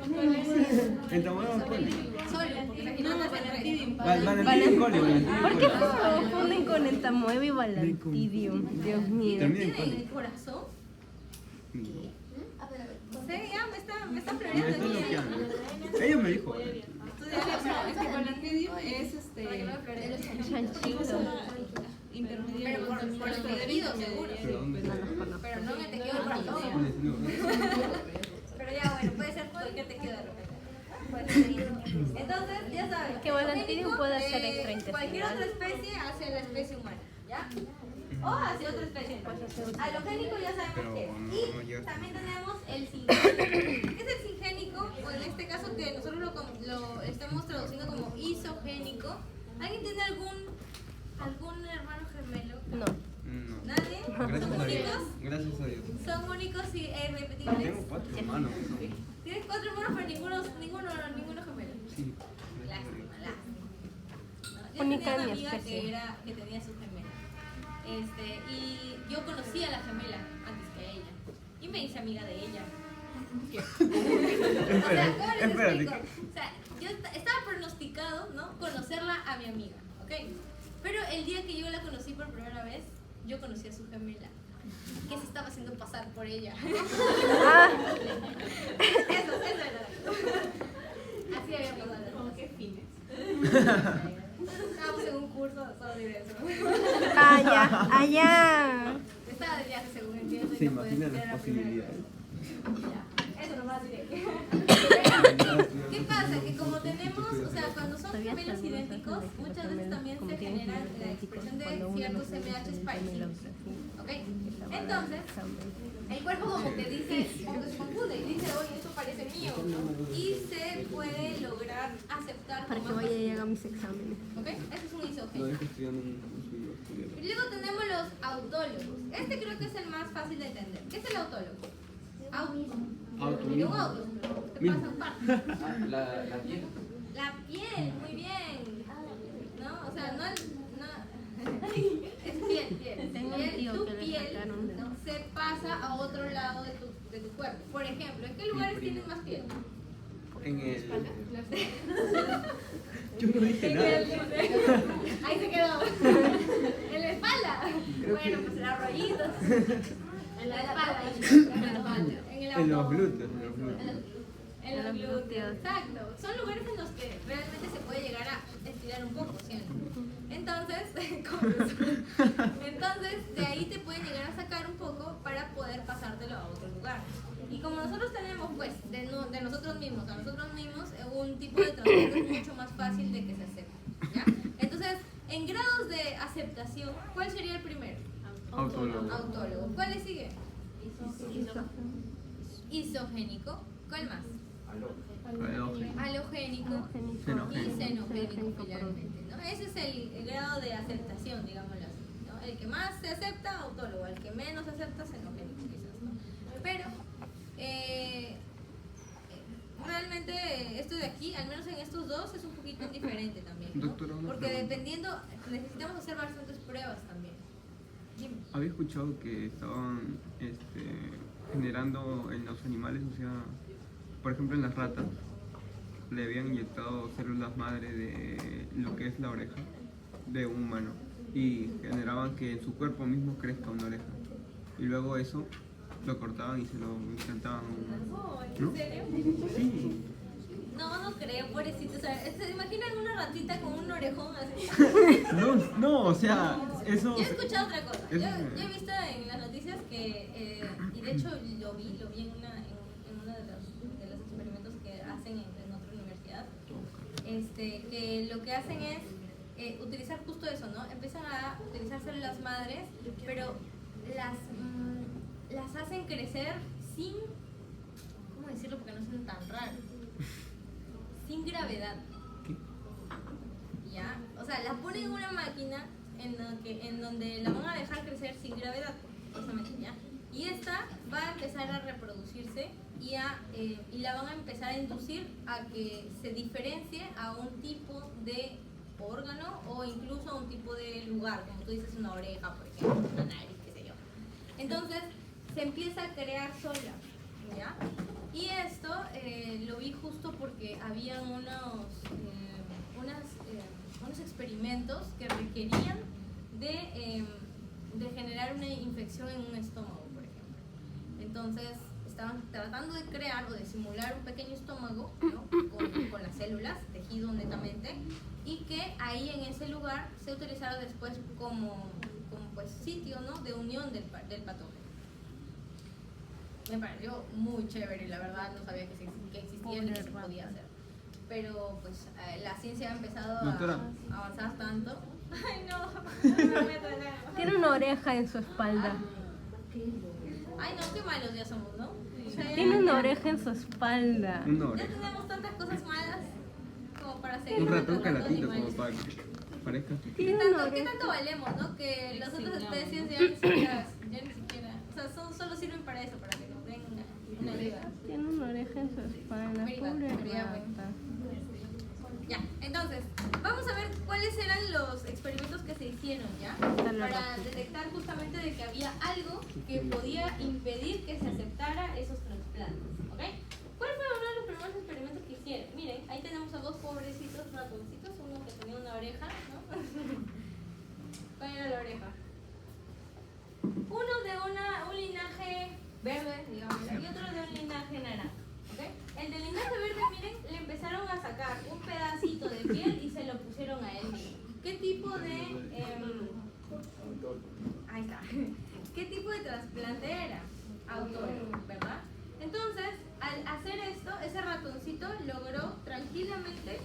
Entamoeba coli. Solio, porque aquí no nace el rey. Valentín coli. ¿Por qué se confunden con entamoeba y balantidium? Dios mío. Termina en ¿Tiene coli. el corazón? A ver. No sé, ya me está Me floreando estoy aquí. bloqueando. Ella me dijo. Este balantidio es Chanchito. intermediario Pero por los tejidos, seguro. ¿Pero dónde? Pero no Pero ya, bueno, puede ser cualquier tejido de repente. Puede ser. Entonces, ya saben. Que Valentín pueda ser extraintestinal. Cualquier otra especie hace la especie humana, ¿ya? O hace otra especie. Alogénico ya sabemos qué es. Y también tenemos el singénico. ¿Qué es el singénico? O en este caso que nosotros lo estamos traduciendo como isogénico. ¿Alguien tiene algún hermano gemelo? No. ¿Nadie? ¿Son únicos? Gracias a Dios. ¿Son únicos y irrepetibles? Tengo 4 hermanos. Tienes 4 hermanos, pero ninguno gemelo. Sí. Lástima. No, yo Única tenía en una mi amiga especie. que tenía su gemela. Y yo conocí a la gemela antes que a ella. Y me hice amiga de ella. O sea, ¿cómo les Espérate. explico? O sea, yo estaba pronosticado, ¿no? Conocerla a mi amiga, ¿ok? Pero el día que yo la conocí por primera vez, yo conocí a su gemela, que se estaba haciendo pasar por ella. Eso era. Así había pasado. ¿Con qué fines? Estábamos en un curso solo de eso. Allá. Estaba de viaje, según entiendo. y Se no puede imaginan ser las la primera vez. posibilidades. Ya, eso nomás diré. ¿Qué pasa? Que como tenemos, o sea, cuando son Todavía gemelos están idénticos, los muchas veces también se genera la expresión de ciertos MH spikes. ¿Ok? Entonces, el cuerpo como que dice, como que se confunde y dice, oye, esto parece mío. Y se puede lograr aceptar Para que como vaya y facilidad. haga mis exámenes. ¿Ok? Eso es un No, isogénico. es que estudiando un suyo. Y luego tenemos los autólogos. Este creo que es el más fácil de entender. ¿Qué es el autólogo? Auto. De un auto. Te pasa un par. La piel. La piel, muy bien. ¿No? O sea, no es piel. Tengo un Piel, tío tu que le piel, sacaron de- ¿no? Se pasa a otro lado de tu cuerpo. Por ejemplo, ¿en qué lugares tienes más piel? En el. Espalda. Yo no dije nada. Ahí se quedó. En la espalda. Bueno, pues los rollitos. En la espalda. En el En los abdomen. glúteos. En los glúteos, exacto. Son lugares en los que realmente se puede llegar a estirar un poco, ¿sí o no? Entonces, de ahí te pueden llegar a sacar un poco para poder pasártelo a otro lugar. Y como nosotros tenemos, pues, de nosotros mismos un tipo de trastorno es mucho más fácil de que se acepte, ¿ya? Entonces, en grados de aceptación, ¿cuál sería el primero? Autólogo. Autólogo. ¿Cuál le sigue? Isogénico. ¿Cuál más? Halogénico y xenogénico finalmente, ¿no? Ese es el grado de aceptación, digámoslo así, ¿no? El que más se acepta, autólogo, el que menos acepta, xenogénico quizás, ¿no? Pero realmente esto de aquí, al menos en estos dos, es un poquito diferente también, ¿no? Doctora, una Porque pregunta. dependiendo, necesitamos hacer bastantes pruebas también. Dime. Había escuchado que estaban generando en los animales, o sea, por ejemplo en las ratas, le habían inyectado células madre de lo que es la oreja de un humano y generaban que en su cuerpo mismo crezca una oreja. Y luego eso lo cortaban y se lo implantaban a un humano. ¿No? ¿En serio? Sí. No creo, pobrecito. O sea, ¿se imaginan una ratita con un orejón así? No, o sea, eso. Yo he escuchado otra cosa. Yo Eso- he visto en las noticias que, y de hecho lo vi en uno de los experimentos que hacen en otra universidad, que lo que hacen es utilizar justo eso, ¿no? Empiezan a utilizar células madres, pero las hacen crecer sin, ¿cómo decirlo? Porque no suena tan raro. Sin gravedad. ¿Ya? O sea, la ponen en una máquina en donde la van a dejar crecer sin gravedad, justamente, ¿ya? Y esta va a empezar a reproducirse y la van a empezar a inducir a que se diferencie a un tipo de órgano o incluso a un tipo de lugar, como tú dices, una oreja, por ejemplo, una nariz, qué sé yo. Entonces, se empieza a crear sola, ¿ya? Y esto lo vi justo porque había unos experimentos que requerían de generar una infección en un estómago, por ejemplo. Entonces, estaban tratando de crear o de simular un pequeño estómago, ¿no? con las células, tejido netamente, y que ahí en ese lugar se utilizara después como pues, sitio, ¿no? de unión del patógeno. me pareció muy chévere, la verdad no sabía que existía ni que se podía hacer. Pero pues la ciencia ha empezado Doctora. a avanzar tanto. Ay, no, no me meto en algo. Tiene una oreja en su espalda. Ay no, qué malos ya somos, ¿no? O sea, Tiene una oreja en su espalda. Una ya oreja. tenemos tantas cosas malas como para seguir Un ratón maltratando calatito como animales. para que parezca tu Tiene ¿Qué una tanto, ¿Qué oreja. tanto valemos, no? Que las otras Extinguamos. especies ya ni siquiera, o sea, solo sirven para eso, para que nos den una ayuda. Tiene una oreja en su espalda. Very bad, Pobre very bad. rata. Ya, entonces, vamos a ver cuáles eran los experimentos que se hicieron, ¿ya? la Para ratita. detectar justamente de que había algo que podía impedir que se aceptara esos trasplantes, ¿ok? ¿Cuál fue uno de los primeros experimentos que hicieron? Miren, ahí tenemos a dos pobrecitos ratoncitos, uno que tenía una oreja, ¿no? ¿Cuál era la oreja? Uno de un linaje verde, digamos, y otro de un linaje naranja. ¿Okay? El del linaje verde, miren, le empezaron a sacar un pedacito de piel y se lo pusieron a él mismo. ¿Qué tipo de ahí está? ¿Qué tipo de trasplante era? Autólogo, ¿verdad? Entonces, al hacer esto, ese ratoncito logró tranquilamente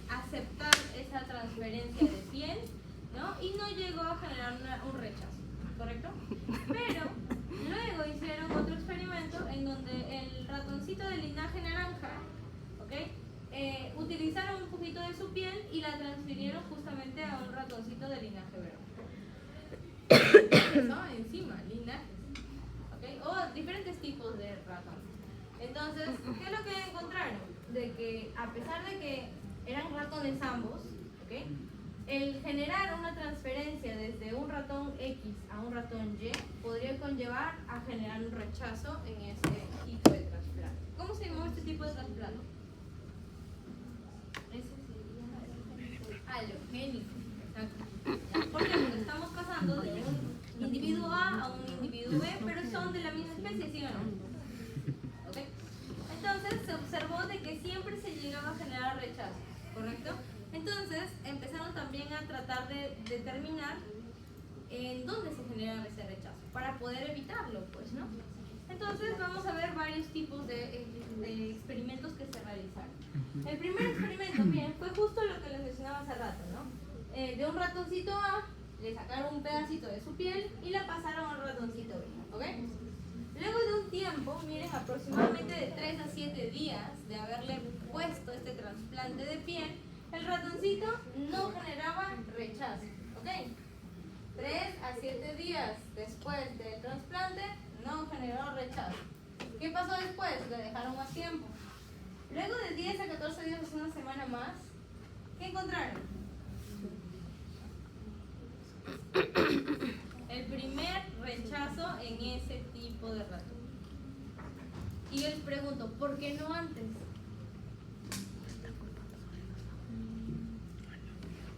aceptar esa transferencia de piel, ¿no? Y no llegó a generar un rechazo, ¿correcto? Pero luego hicieron otro experimento en donde el ratoncito del linaje naranja, ¿ok? Utilizaron un poquito de su piel y la transfirieron justamente a un ratoncito del linaje verde. Eso encima, linajes, ¿ok? O diferentes tipos de ratones. Entonces, ¿qué es lo que encontraron? De que a pesar de que eran ratones ambos, ¿ok? El generar una transferencia desde un ratón X a un ratón Y podría conllevar a generar un rechazo en ese tipo de trasplante. ¿Cómo se llama este tipo de trasplante? Alogénico. Exacto. ¿Por qué? Porque estamos pasando de un individuo A un individuo B, pero son de la misma especie, ¿sí o no? ¿Ok? Entonces se observó de que siempre se llegaba a generar rechazo, ¿correcto? Entonces empezaron también a tratar de determinar en dónde se genera ese rechazo para poder evitarlo, pues, ¿no? Entonces vamos a ver varios tipos de experimentos que se realizaron. El primer experimento, bien, fue justo lo que les mencionaba hace rato, ¿no? De un ratoncito A le sacaron un pedacito de su piel y la pasaron a un ratoncito B, ¿ok? Luego de un tiempo, miren, aproximadamente de 3 a 7 días de haberle puesto este trasplante de piel, el ratoncito no generaba rechazo, ¿ok? 3 a 7 días después del trasplante no generó rechazo. ¿Qué pasó después? Le dejaron más tiempo. Luego de 10 a 14 días, una semana más, ¿qué encontraron? El primer rechazo en ese tipo de ratón. Y yo les pregunto, ¿por qué no antes?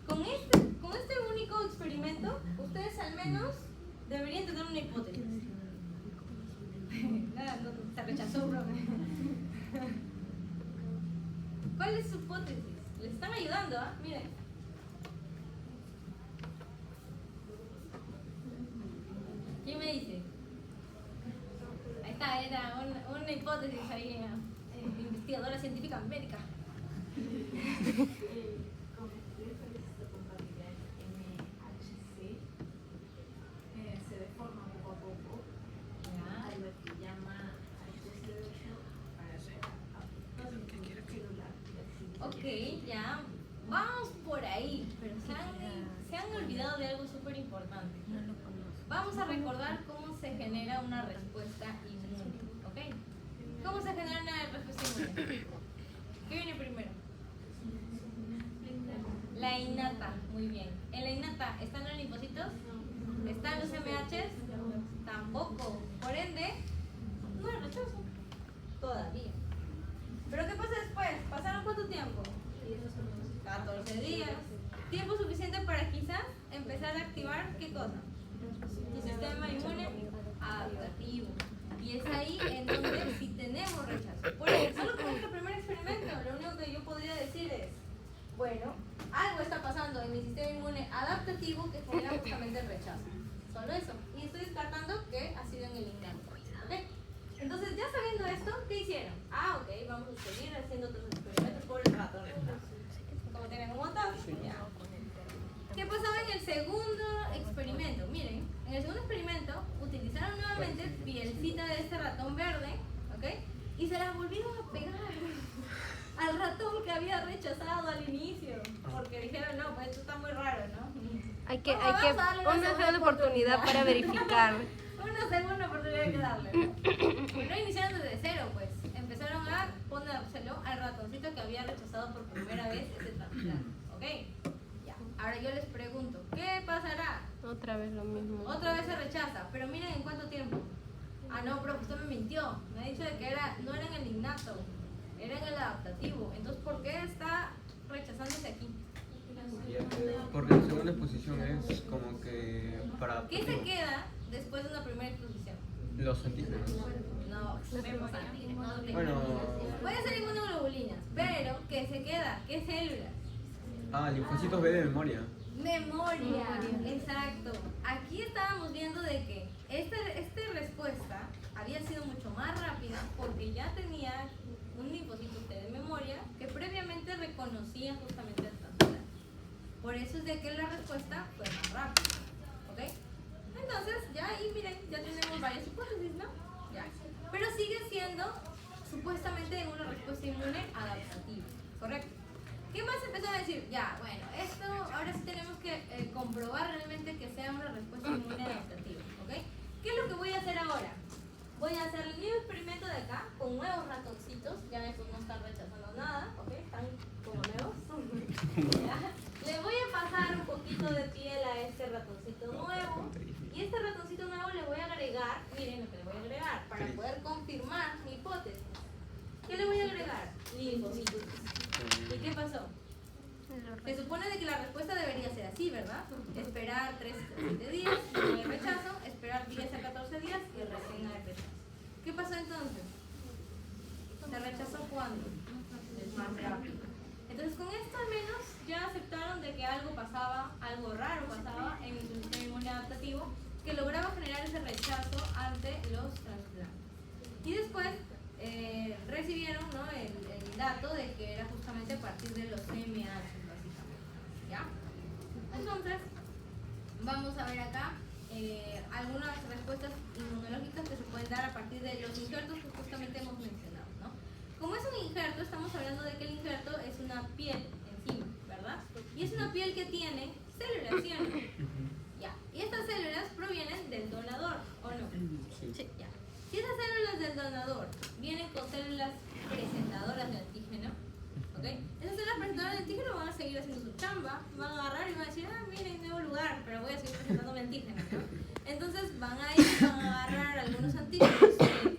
Con este único experimento, ustedes al menos deberían tener una hipótesis. Nada, no, se rechazó, bro. ¿Cuál es su hipótesis? Les están ayudando, ¿ah? Miren. ¿Quién me dice? Ahí está, era una hipótesis ahí, investigadora científica médica. Se deforma poco a poco. Hay lo que llama Ok, ya. Vamos por ahí, pero se han olvidado de algo súper importante. Vamos a recordar cómo se genera una respuesta inmune, ¿ok? ¿Cómo se genera una respuesta inmune? ¿Qué viene primero? La innata, muy bien. ¿En la innata están los linfocitos? ¿Están los MHs? Tampoco. Por ende, no hay rechazo. Todavía. ¿Pero qué pasa después? ¿Pasaron cuánto tiempo? 14 días. Tiempo suficiente para quizás empezar a activar ¿qué cosa? Tu sistema inmune adaptativo. Y es ahí en donde sí tenemos rechazo. Por eso, solo con este primer experimento, lo único que yo podría decir es, bueno, algo está pasando en mi sistema inmune adaptativo que genera justamente el rechazo. Solo eso. Y estoy descartando que ha sido en el innato. ¿Ok? Entonces ya esto, ¿qué hicieron? Ah, ok, vamos a seguir haciendo otros experimentos por el rato, ¿no? Como tienen un montón, ya. ¿Qué pasaba en el segundo experimento? Miren, en el segundo experimento utilizaron nuevamente pielcita de este ratón verde, ¿ok? Y se las volvieron a pegar al ratón que había rechazado al inicio, porque dijeron, no, pues esto está muy raro, ¿no? Hay que Vamos a darle una segunda oportunidad para verificar. Una segunda oportunidad hay que darle, ¿no? Pues no iniciaron desde cero, pues. Empezaron a ponérselo al ratoncito que había rechazado por primera vez ese trasplante, ¿ok? Ya. Ahora yo les pregunto, ¿qué pasará? Otra vez lo mismo. Otra vez se rechaza, pero miren en cuánto tiempo. Ah, no, pero usted me mintió. Me ha dicho de que no era en el innato, era en el adaptativo. Entonces, ¿por qué está rechazándose aquí? Porque la segunda exposición es como que para ¿Qué se queda después de una primera exposición? los antígenos. No, vemos antígenos, no tengo. Bueno, Puede ser inmunoglobulinas, pero ¿qué se queda? ¿Qué células? linfocitos B de memoria. Memoria, exacto. Aquí estábamos viendo de que esta respuesta había sido mucho más rápida porque ya tenía un linfocito T de memoria que previamente reconocía justamente el trasplante. Por eso es de que la respuesta fue más rápida, ¿ok? Entonces, ya ahí miren, ya tenemos varias hipótesis, ¿no? Ya. Pero sigue siendo supuestamente una respuesta inmune adaptativa, ¿correcto? ¿Qué más empezó a decir? Ya, bueno, esto ahora sí tenemos que comprobar realmente que sea una respuesta inmune adaptativa, ¿ok? ¿Qué es lo que voy a hacer ahora? Voy a hacer el mismo experimento de acá con nuevos ratoncitos, ya estos no están rechazando nada, ¿ok? Están como nuevos. ¿Ya? Le voy a pasar un poquito de piel a este ratoncito nuevo y este ratoncito nuevo le voy a agregar, miren lo que le voy a agregar para poder confirmar mi hipótesis. ¿Qué le voy a agregar? Linfocitos. ¿Y qué pasó? Se supone de que la respuesta debería ser así, ¿verdad? Esperar 3 a 7 días, no hay rechazo, esperar 10 a 14 días y recién hay rechazo. ¿Qué pasó entonces? ¿Se rechazó cuándo? Más rápido. Entonces con esto al menos ya aceptaron de que algo pasaba, algo raro pasaba en su sistema inmune adaptativo que lograba generar ese rechazo ante los trasplantes. Y después recibieron, ¿no?, el dato de que era justamente a partir de los MH, básicamente. ¿Ya? Entonces, vamos a ver acá algunas respuestas inmunológicas que se pueden dar a partir de los injertos que justamente hemos mencionado, ¿no? Como es un injerto, estamos hablando de que el injerto es una piel encima, ¿verdad? Y es una piel que tiene células, ¿sí o no? Ya. Y estas células provienen del donador, ¿o no? Sí. Ya. Si esas células del donador vienen con células presentadoras de antígeno, ¿ok? Esas células presentadoras de antígeno van a seguir haciendo su chamba, van a agarrar y van a decir, miren, nuevo lugar, pero voy a seguir presentando mi antígeno, ¿no? Entonces van a ir, van a agarrar algunos antígenos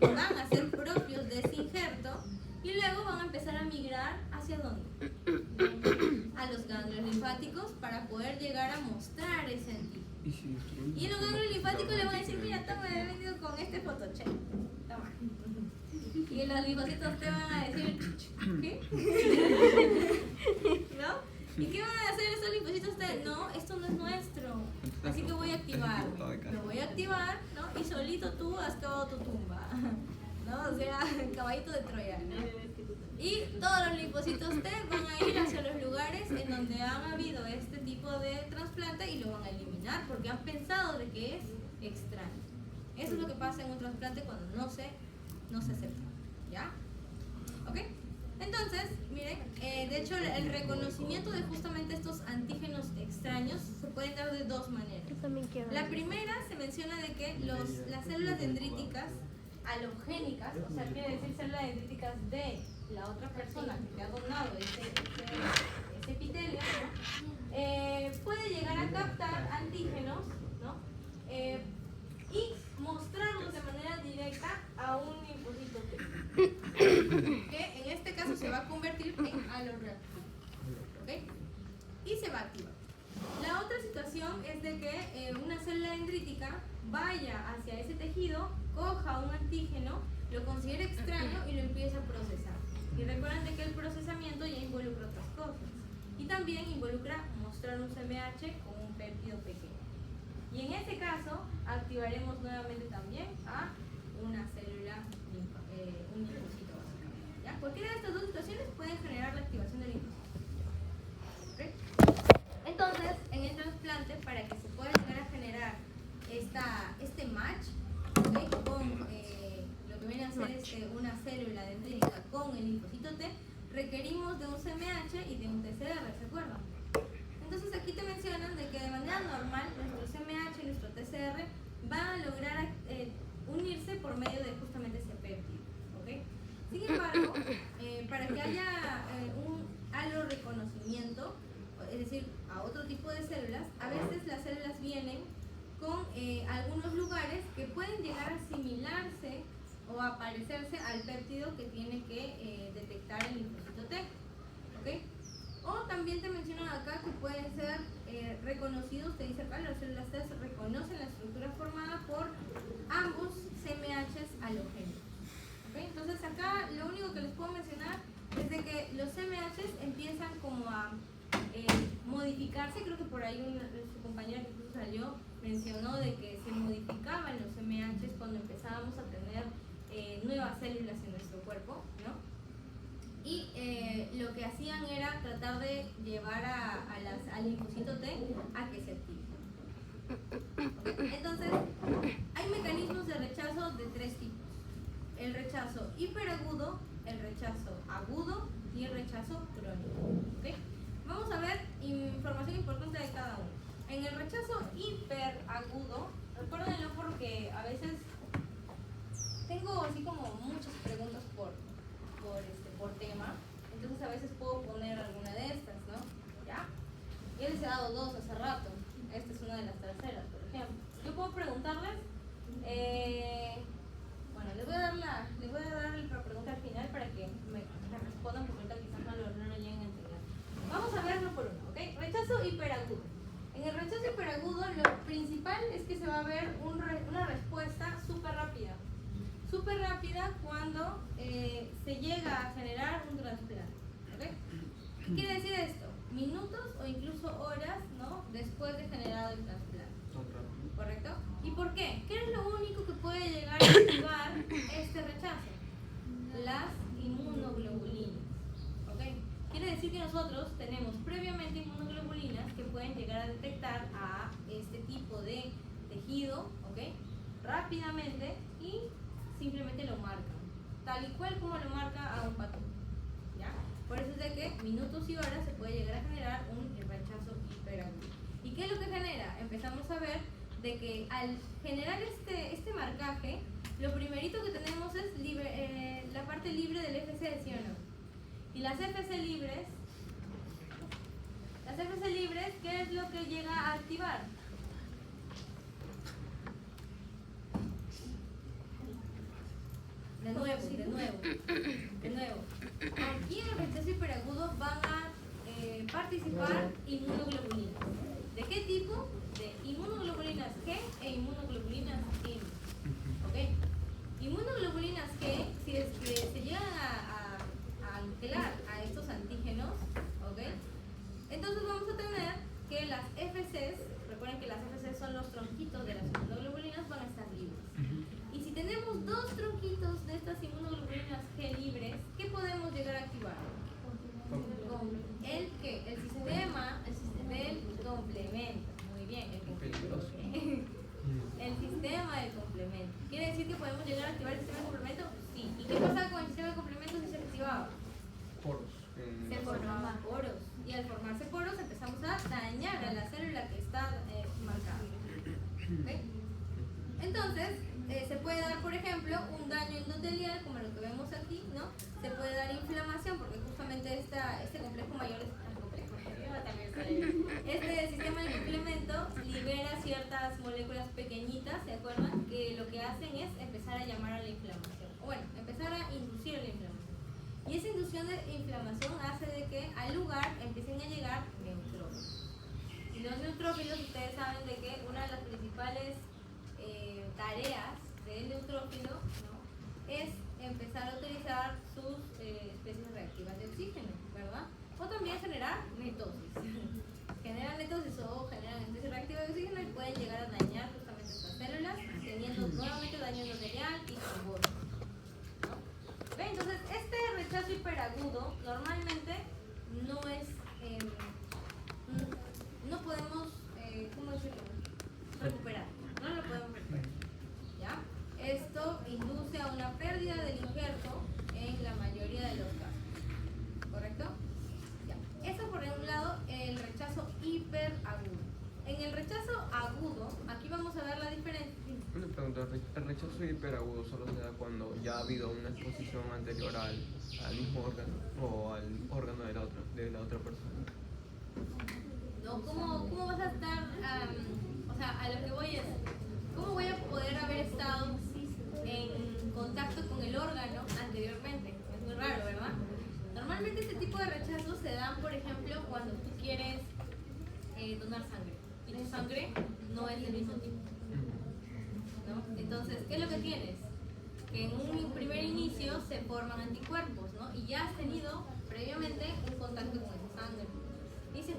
que van a ser propios de ese injerto y luego van a empezar a migrar ¿hacia dónde? A los ganglios linfáticos para poder llegar a mostrar ese antígeno. Y en los ganglios linfáticos le van a decir, mira, toma, he venido con este fotocheck. Toma. Y los linfocitos te van a decir, ¿qué? ¿No? ¿Y qué van a hacer esos linfocitos? No, esto no es nuestro. Así que voy a activarlo. Lo voy a activar, ¿no? Y solito tú has cavado tu tumba. ¿No? O sea, caballito de Troya, ¿no? Y todos los linfocitos T van a ir hacia los lugares en donde han habido este tipo de trasplante y lo van a eliminar porque han pensado de que es extraño. Eso es lo que pasa en un trasplante cuando no se acepta. ¿Ya? ¿Ok? Entonces, miren, de hecho el reconocimiento de justamente estos antígenos extraños se pueden dar de dos maneras. Yo también quiero. La primera se menciona de que las células dendríticas alogénicas, o sea, quiere decir células dendríticas de la otra persona que te ha donado ese epitelio, ¿no? Puede llegar a captar antígenos, ¿no? Y mostrarlos de manera directa a un linfocito T, que en este caso se va a convertir en alorreactivo, ¿ok? Y se va a activar. La otra situación es de que una célula dendrítica vaya hacia ese tejido, coja un antígeno, lo considere extraño y lo empiece a procesar. Y recuerden de que el procesamiento ya involucra otras cosas. Y también involucra mostrar un CMH con un péptido pequeño. Y en este caso, activaremos nuevamente también a una célula, un una célula dendrítica con el linfocito T, requerimos de un CMH y de un TCR, ¿se acuerdan? Entonces aquí te mencionan de que de manera normal nuestro CMH y nuestro TCR van a lograr unirse por medio de justamente ese péptido, ¿ok? Sin embargo, para que haya un halo reconocimiento, es decir, a otro tipo de células, a veces las células vienen con algunos lugares que pueden llegar a asimilarse o a parecerse al péptido que tiene que detectar el linfocito T, ¿ok? O también te mencionan acá que pueden ser reconocidos, te dice acá, las células T reconocen la estructura formada por ambos CMHs halogénicos. ¿Okay? Entonces acá lo único que les puedo mencionar es de que los CMHs empiezan como a modificarse. Creo que por ahí su compañera que incluso salió mencionó de que se modificaban los CMHs cuando empezábamos a tener nuevas células en nuestro cuerpo, ¿no? Y lo que hacían era tratar de llevar al linfocito T a que se active. Entonces, hay mecanismos de rechazo de tres tipos: el rechazo hiperagudo, el rechazo agudo y el rechazo crónico. ¿Okay? Vamos a ver información importante de cada uno. En el rechazo hiperagudo, recuérdenlo porque a veces tengo así como muchas preguntas por tema, entonces a veces puedo poner alguna de estas, ¿no? ¿Ya? Yo les he dado dos hace rato, esta es una de las terceras, por ejemplo. Yo puedo preguntarles, bueno, les voy a dar la pregunta al final para que me respondan, porque ahorita quizás no lo lleguen a entender. Vamos a verlo por uno, ¿ok? Rechazo hiperagudo. En el rechazo hiperagudo lo principal es que se va a ver una respuesta súper rápida. Súper rápida cuando se llega a generar un trasplante. ¿Okay? ¿Qué quiere decir esto? Minutos o incluso horas, ¿no?, después de generado el trasplante. ¿Correcto? ¿Y por qué? ¿Qué es lo único que puede llegar a activar este rechazo? Las inmunoglobulinas. ¿Okay? Quiere decir que nosotros tenemos previamente inmunoglobulinas que pueden llegar a detectar a este tipo de tejido, ¿okay?, rápidamente, y simplemente lo marcan, tal y cual como lo marca a un patrón, ¿ya? Por eso es de que minutos y horas se puede llegar a generar un rechazo hiperagudo. ¿Y qué es lo que genera? Empezamos a ver de que al generar este marcaje, lo primerito que tenemos es la parte libre del FC, ¿sí o no? Y las FC libres, ¿qué es lo que llega a activar? De nuevo. Aquí en el rechazo hiperagudo van a participar inmunoglobulinas. ¿De qué tipo? De inmunoglobulinas G e inmunoglobulinas M. ¿Ok? Inmunoglobulinas G, si es que se llegan a anclar a estos antígenos, ¿ok?, entonces vamos a tener que las FCs, recuerden que las FCs son los tronquitos de las inmunoglobulinas, van a estar libres. Y si tenemos dos tronquitos de estas inmunoglobulinas G libres, ¿qué podemos llegar a activar? El sistema del complemento. Muy bien, el complemento. El sistema del complemento. ¿Quiere decir que podemos llegar a activar el sistema del complemento? Sí. ¿Y qué pasa con el sistema de complemento si se activaba? Poros. Se formaban poros. Y al formarse poros empezamos a dañar a la célula que está marcada. ¿Okay? Entonces, se puede dar, por ejemplo, un daño endotelial, como lo que vemos aquí, ¿no? Se puede dar inflamación, porque justamente este complejo mayor este sistema de complemento libera ciertas moléculas pequeñitas, ¿se acuerdan? Que lo que hacen es empezar a llamar a la inflamación. O bueno, empezar a inducir la inflamación. Y esa inducción de inflamación hace de que al lugar empiecen a llegar neutrófilos. Y los neutrófilos, ustedes saben de que una de las principales tareas del neutrófilo, ¿no?, es empezar a utilizar sus especies reactivas de oxígeno, ¿verdad? O también generar netosis. Generan netosis o generan especies reactivas de oxígeno y pueden llegar a dañar justamente estas células, teniendo nuevamente daño endotelial y trombosis, ¿no? ¿Ven? Entonces, este rechazo hiperagudo normalmente no es, no podemos, ¿cómo decirlo?, recuperar. No lo podemos recuperar, ¿ya? Esto induce a una pérdida del rechazo hiperagudo solo se da cuando ya ha habido una exposición anterior al mismo órgano o al órgano de la otra persona. ¿No? ¿Cómo vas a estar, o sea, a lo que voy es, cómo voy a poder haber estado en contacto con el órgano anteriormente? Es muy raro, ¿verdad? Normalmente este tipo de rechazos se dan, por ejemplo, cuando tú quieres donar sangre y tu sangre no es del mismo tipo, ¿no? Entonces, ¿qué es lo que tienes? Que en un primer inicio se forman anticuerpos, ¿no? Y ya has tenido previamente un contacto con esa sangre y se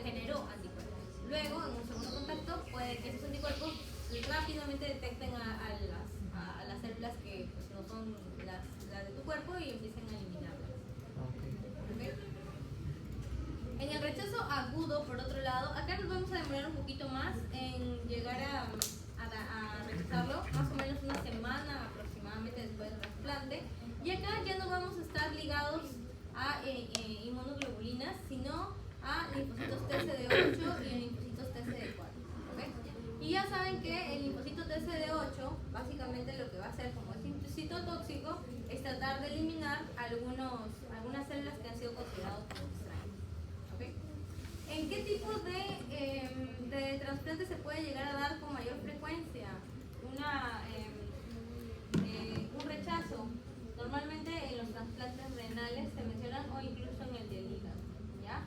generó anticuerpos. Luego, en un segundo contacto, puede que esos anticuerpos rápidamente detecten a las células que pues, no son las de tu cuerpo y empiecen a eliminarlas. ¿Okay? En el rechazo agudo, por otro lado, acá nos vamos a demorar un poquito más en llegar a rechazarlo, más o menos una semana aproximadamente después del trasplante. Y acá ya no vamos a estar ligados a inmunoglobulinas, sino a linfocitos TCD8 y a linfocitos TCD4. ¿Okay? Y ya saben que el linfocito TCD8 básicamente lo que va a hacer, como es un citotóxico, es tratar de eliminar algunas células que han sido consideradas como extrañas. ¿Okay? ¿En qué tipo de trasplante se puede llegar a dar con mayor frecuencia? Un rechazo. Normalmente en los trasplantes renales se mencionan o incluso en el del hígado. ¿Ya?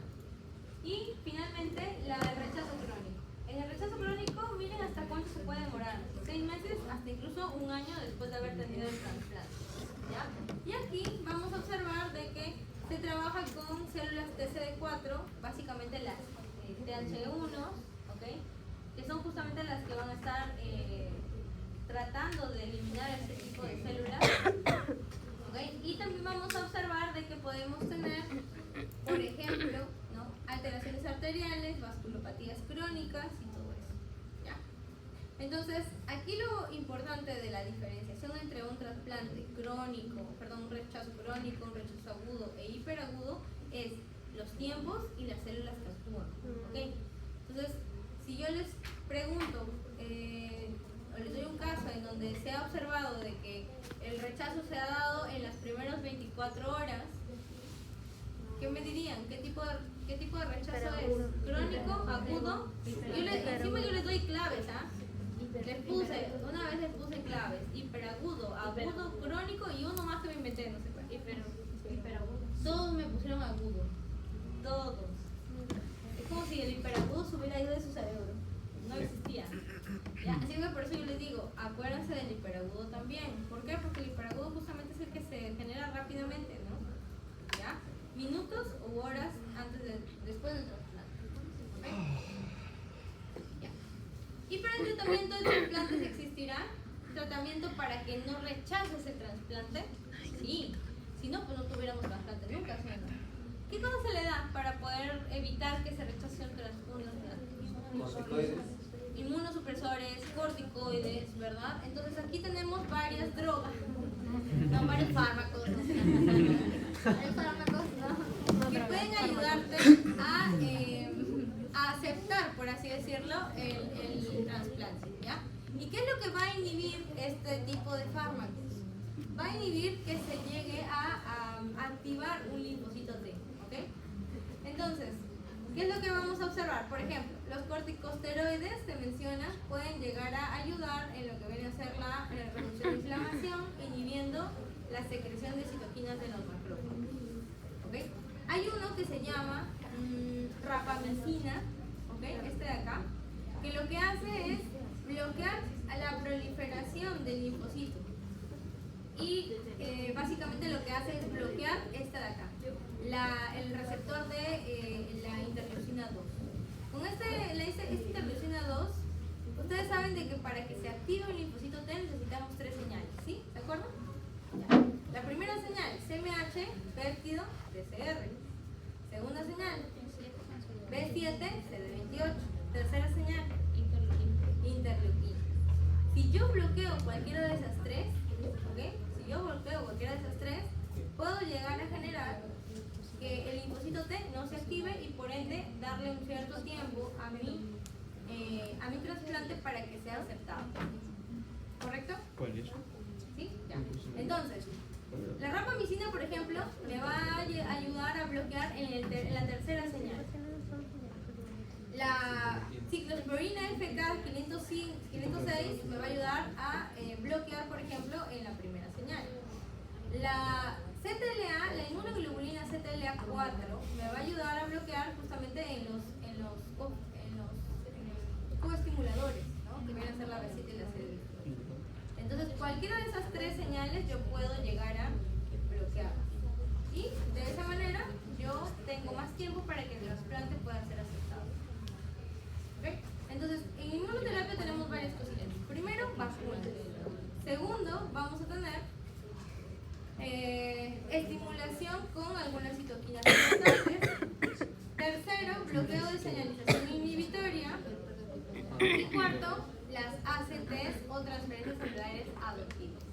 Y finalmente el rechazo crónico. En el rechazo crónico, miren hasta cuánto se puede demorar. 6 meses hasta incluso un año después de haber tenido el trasplante. ¿Ya? Y aquí vamos a observar de que se trabaja con células TCD4, básicamente las TH1, ¿okay? Que son justamente las que van a estar tratando de eliminar este tipo de células. ¿Okay? Y también vamos a observar de que podemos tener, por ejemplo, ¿no? alteraciones arteriales, vasculopatías crónicas y todo eso. ¿Ya? Entonces, aquí lo importante de la diferenciación entre un trasplante crónico, un rechazo crónico, un rechazo agudo e hiperagudo es los tiempos y las células que actúan. ¿Okay? Entonces, si yo les pregunto, o les doy un caso en donde se ha observado de que el rechazo se ha dado en las primeras 24 horas, ¿qué me dirían? ¿Qué tipo de rechazo es? ¿Crónico? ¿Agudo? Encima yo les doy claves, ¿ah? Una vez les puse claves: hiperagudo, agudo, crónico y uno más que me inventé, no sé cuál. Hiperagudo. Todos me pusieron agudo. Todos. Es como si el hiperagudo se hubiera ido de su cerebro. No existía. ¿Ya? Así que por eso yo les digo, acuérdense del hiperagudo también. ¿Por qué? Porque el hiperagudo justamente es el que se genera rápidamente, ¿no? ¿Ya? Minutos u horas después del trasplante. ¿Okay? ¿Ya? Y para el tratamiento de trasplantes existirá tratamiento para que no rechaces el trasplante. Sí. Si no, pues no tuviéramos trasplante nunca, ¿sí o no? ¿Qué cosa se le da para poder evitar que se rechace un trasplante? Inmunosupresores, corticoides, ¿verdad? Entonces aquí tenemos varias drogas, no varios fármacos, varios fármacos, ¿no? Que pueden ayudarte a aceptar, por así decirlo, el trasplante, ¿ya? ¿Y qué es lo que va a inhibir este tipo de fármacos? Va a inhibir que se llegue a activar un linfocito T, ¿ok? Entonces, ¿qué es lo que vamos a observar? Por ejemplo, los corticosteroides, se menciona, pueden llegar a ayudar en lo que viene a ser la reducción de inflamación, inhibiendo la secreción de citoquinas de los macrófagos. ¿Okay? Hay uno que se llama rapamicina, ¿okay? Este de acá, que lo que hace es bloquear a la proliferación del linfocito. Y básicamente lo que hace es bloquear esta de acá, el receptor de la interleucina 2. Con esta interleucina 2, ustedes saben de que para que se active un linfocito T necesitamos 3 señales, ¿sí? ¿De acuerdo? Ya. La primera señal, CMH, péptido, TCR. Segunda señal, B7, CD28. Tercera señal, interleuquina. Si yo bloqueo cualquiera de esas tres, ¿okay? Si yo bloqueo cualquiera de esas tres, puedo llegar a generar que el linfocito T no se active y por ende darle un cierto tiempo a mi trasplante para que sea aceptado. ¿Correcto? ¿Cuál es? ¿Sí? Ya. Entonces, la rapamicina, por ejemplo, me va a ayudar a bloquear en la tercera señal. La ciclosporina FK 506 me va a ayudar a bloquear, por ejemplo, en la primera señal. La ZLA, la inmunoglobulina ZLA4, me va a ayudar a bloquear justamente en los coestimuladores, ¿no? Que vienen a ser la B7 y la CD. Entonces, cualquiera de esas tres señales yo puedo llegar a bloquear. Y de esa manera yo tengo más tiempo para que el trasplante pueda ser aceptado. ¿Okay? Entonces, en inmunoterapia tenemos varias cosillas. Primero, vacunas. Segundo, vamos a tener estimulación con algunas citoquinas importantes. Tercero, bloqueo de señalización inhibitoria. Y cuarto, las ACTs o transferencias celulares adoptivas.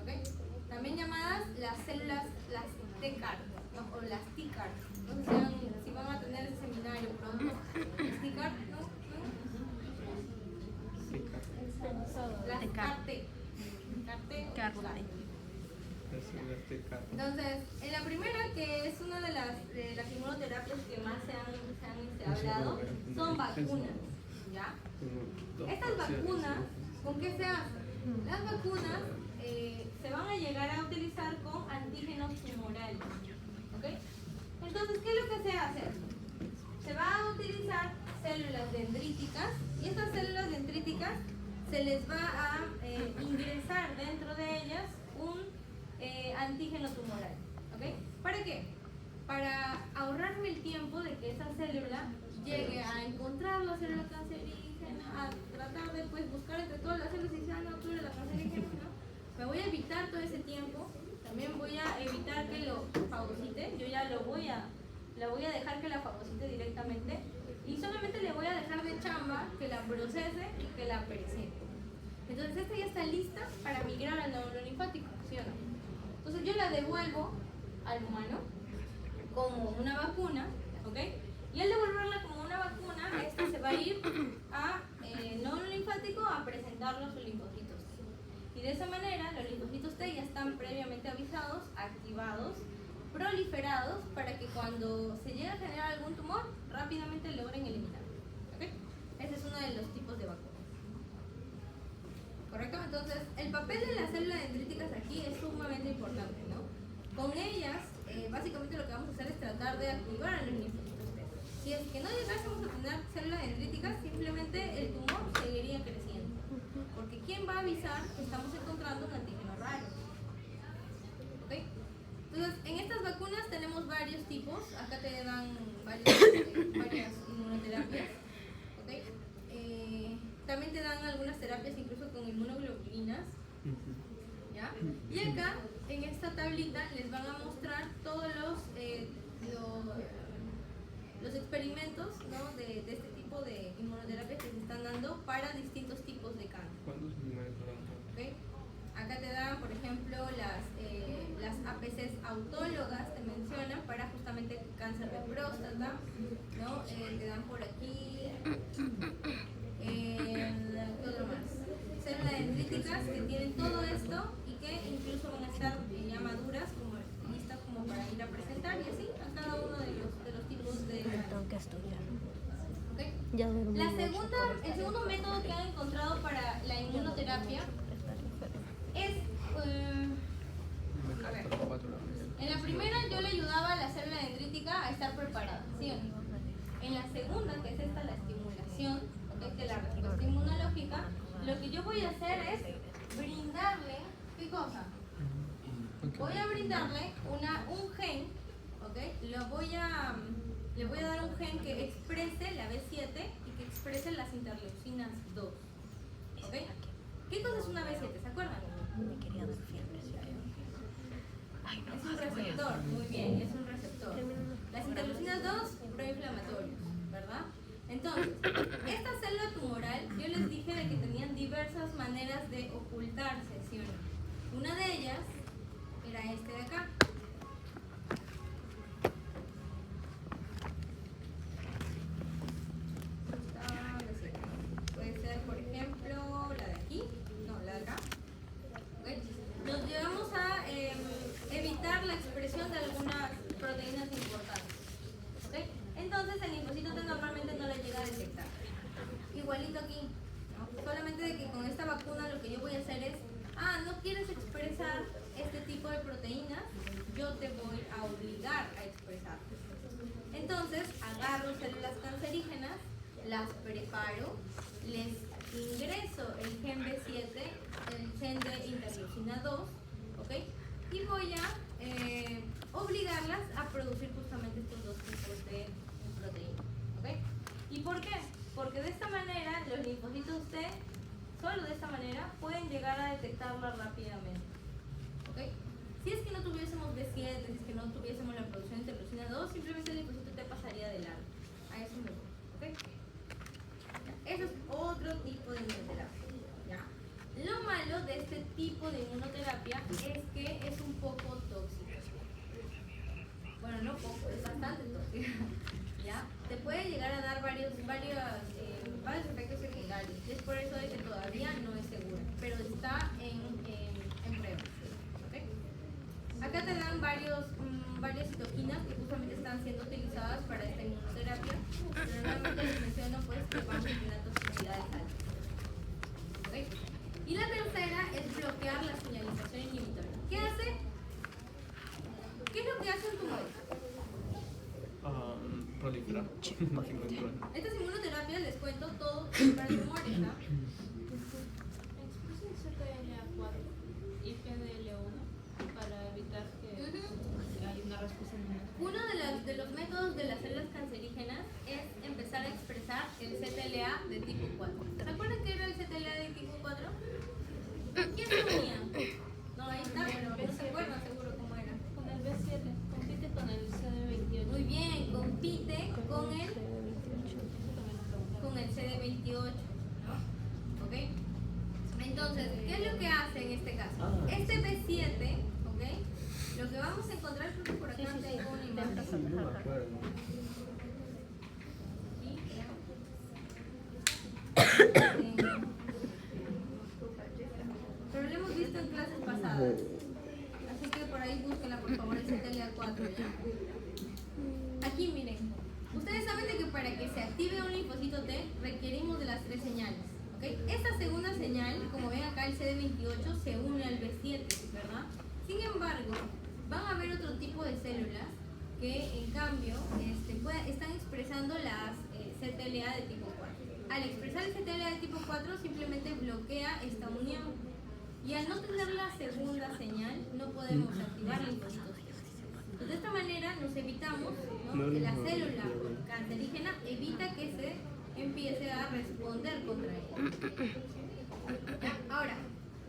¿Okay? También llamadas las células, las TCAR, ¿no? O las TCAR. No sé si van a tener ese seminario pronto. ¿Las TCAR? ¿No? Las CART. Entonces, en la primera, que es una de las inmunoterapias que más se han hablado, son vacunas. ¿Ya? Estas vacunas, ¿con qué se hacen? Las vacunas se van a llegar a utilizar con antígenos tumorales. ¿Okay? Entonces, ¿qué es lo que se hace? Se va a utilizar células dendríticas y estas células dendríticas se les va a ingresar dentro de ellas un antígeno tumoral. ¿Okay? ¿Para qué? Para ahorrarme el tiempo de que esa célula llegue a encontrar la célula cancerígena, a tratar de buscar entre todas las células y decir, no, tú eres la cancerígena, ¿no? Me voy a evitar todo ese tiempo, también voy a evitar que lo fagocite, yo ya lo voy a dejar que la fagocite directamente y solamente le voy a dejar de chamba que la procese y que la presente. Entonces esta ya está lista para migrar al nódulo linfático, ¿sí o no? Entonces yo la devuelvo al humano como una vacuna, ¿ok? Y al devolverla como una vacuna, esta se va a ir a nódulo linfático a presentar los linfocitos T. Y de esa manera los linfocitos T ya están previamente avisados, activados, proliferados para que cuando se llegue a generar algún tumor, rápidamente logren eliminar. ¿Okay? Ese es uno de los tipos de vacunas. ¿Correcto? Entonces, el papel de las células dendríticas aquí es sumamente importante, ¿no? Con ellas, básicamente lo que vamos a hacer es tratar de activar a los linfocitos T. Si es que no llegásemos a tener células dendríticas, simplemente el tumor seguiría creciendo. Porque ¿quién va a avisar que estamos encontrando un antígeno raro? ¿Ok? Entonces, en estas vacunas tenemos varios tipos. Acá te dan varias inmunoterapias. ¿Okay? También te dan algunas terapias incluso con inmunoglobulinas. ¿Ya? Y acá, en esta tablita, les van a mostrar todos los experimentos, ¿no? de este tipo de inmunoterapias que se están dando para distintos tipos de cáncer. ¿Cuántos animales dan? ¿Okay? Acá te dan, por ejemplo, las APCs autólogas, te mencionan, para justamente cáncer de próstata, ¿no? Te dan por aquí, ¿qué otro más? Células dendríticas que tienen todo esto y que incluso van a estar ya maduras, como listas como para ir a presentar y así a cada uno de los tipos de... Tengo que estudiar. ¿Okay? Ya dormí mucho. El segundo método que han encontrado para la inmunoterapia es, a ver, en la primera yo le ayudaba a la célula dendrítica a estar preparada, ¿sí o no? En la segunda, que es esta, la estimulación, que es la respuesta inmunológica, lo que yo voy a hacer es brindarle, ¿qué cosa? Voy a brindarle un gen, ¿ok? Le voy a dar un gen que exprese la B7 y que exprese las interleucinas 2, ¿ok? ¿Qué cosa es una B7? ¿Se acuerdan? Me quería dar fiebre. Es un receptor, muy bien, es un receptor. Las interleucinas 2, proinflamatorios, ¿verdad? Entonces, esta célula tumoral, yo les dije de que tenían diversas maneras de ocultarse, ¿sí o no? Una de ellas era este de acá. Puede ser, por ejemplo, la de aquí, no, la de acá. evitar la expresión de algunas proteínas importantes. ¿Ok? Entonces el linfocito T normalmente no la llega a detectar. Igualito aquí, ¿no? Solamente de que con esta vacuna lo que yo voy a hacer es, no quieres expresar este tipo de proteínas, yo te voy a obligar a expresar. Entonces agarro células cancerígenas, las preparo, les ingreso el gen B7, el gen de interleucina 2, ¿ok? Y voy a obligarlas a producir justamente estos dos tipos de proteínas, ¿ok? ¿Y por qué? Porque de esta manera los linfocitos T, solo de esta manera, pueden llegar a detectarla rápidamente, ¿ok? Si es que no tuviésemos B7, si es que no tuviésemos la producción de interleucina 2, simplemente el linfocito T pasaría de largo. A eso me voy, ¿ok? Eso es otro tipo de inmunoterapia, ¿ya? Lo malo de este tipo de inmunoterapia es que es un poco tóxica. Bueno, no poco, es bastante tóxica, ¿ya? Te puede llegar a dar varios efectos secundarios. Es por eso de que todavía no es segura, pero está en prueba, ¿ok? Acá te dan varias citoquinas que justamente están siendo utilizadas para esta inmunoterapia. Pero normalmente les menciono pues que van a tener toxicidades altas. ¿Okay? Y la tercera es bloquear la señalización inhibitoria. ¿Qué hace? ¿Qué es lo que hace un tumor? Proliferar. Estas inmunoterapias, les cuento, todo es para tumores, ¿no? Expresen CTLA4 y PDL1 para evitar que haya una respuesta inmunitaria. Uno de los métodos de las células cancerígenas es empezar a expresar el CTLA de tipo 4. ¿Se acuerdan qué era el CTLA de tipo 4? ¿Quién se unía? No, ahí está, pero no se acuerdan seguro cómo era. Con el B7, compite con el CD28. Muy bien, compite con el CD28, ¿no? ¿Ok? Entonces, ¿qué es lo que hace en este caso? Este B7, ¿ok? Lo que vamos a encontrar, creo que por acá tengo una imagen. Pero lo hemos visto en clases pasadas. Así que por ahí búsquenla, por favor, el CTLA4 ya. Aquí miren. Ustedes saben de que para que se active un linfocito T requerimos de las tres señales. ¿Okay? Esta segunda señal, como ven acá, el CD28 se une al B7, ¿verdad? Sin embargo, van a haber otro tipo de células que en cambio están expresando las CTLA de tipo 4. Al expresar el CTLA de tipo 4 simplemente bloquea esta unión. Y al no tener la segunda señal, no podemos activar linfocitos T. Entonces, de esta manera nos evitamos, ¿no?, que la célula cancerígena evita que se empiece a responder contra ella. Ahora,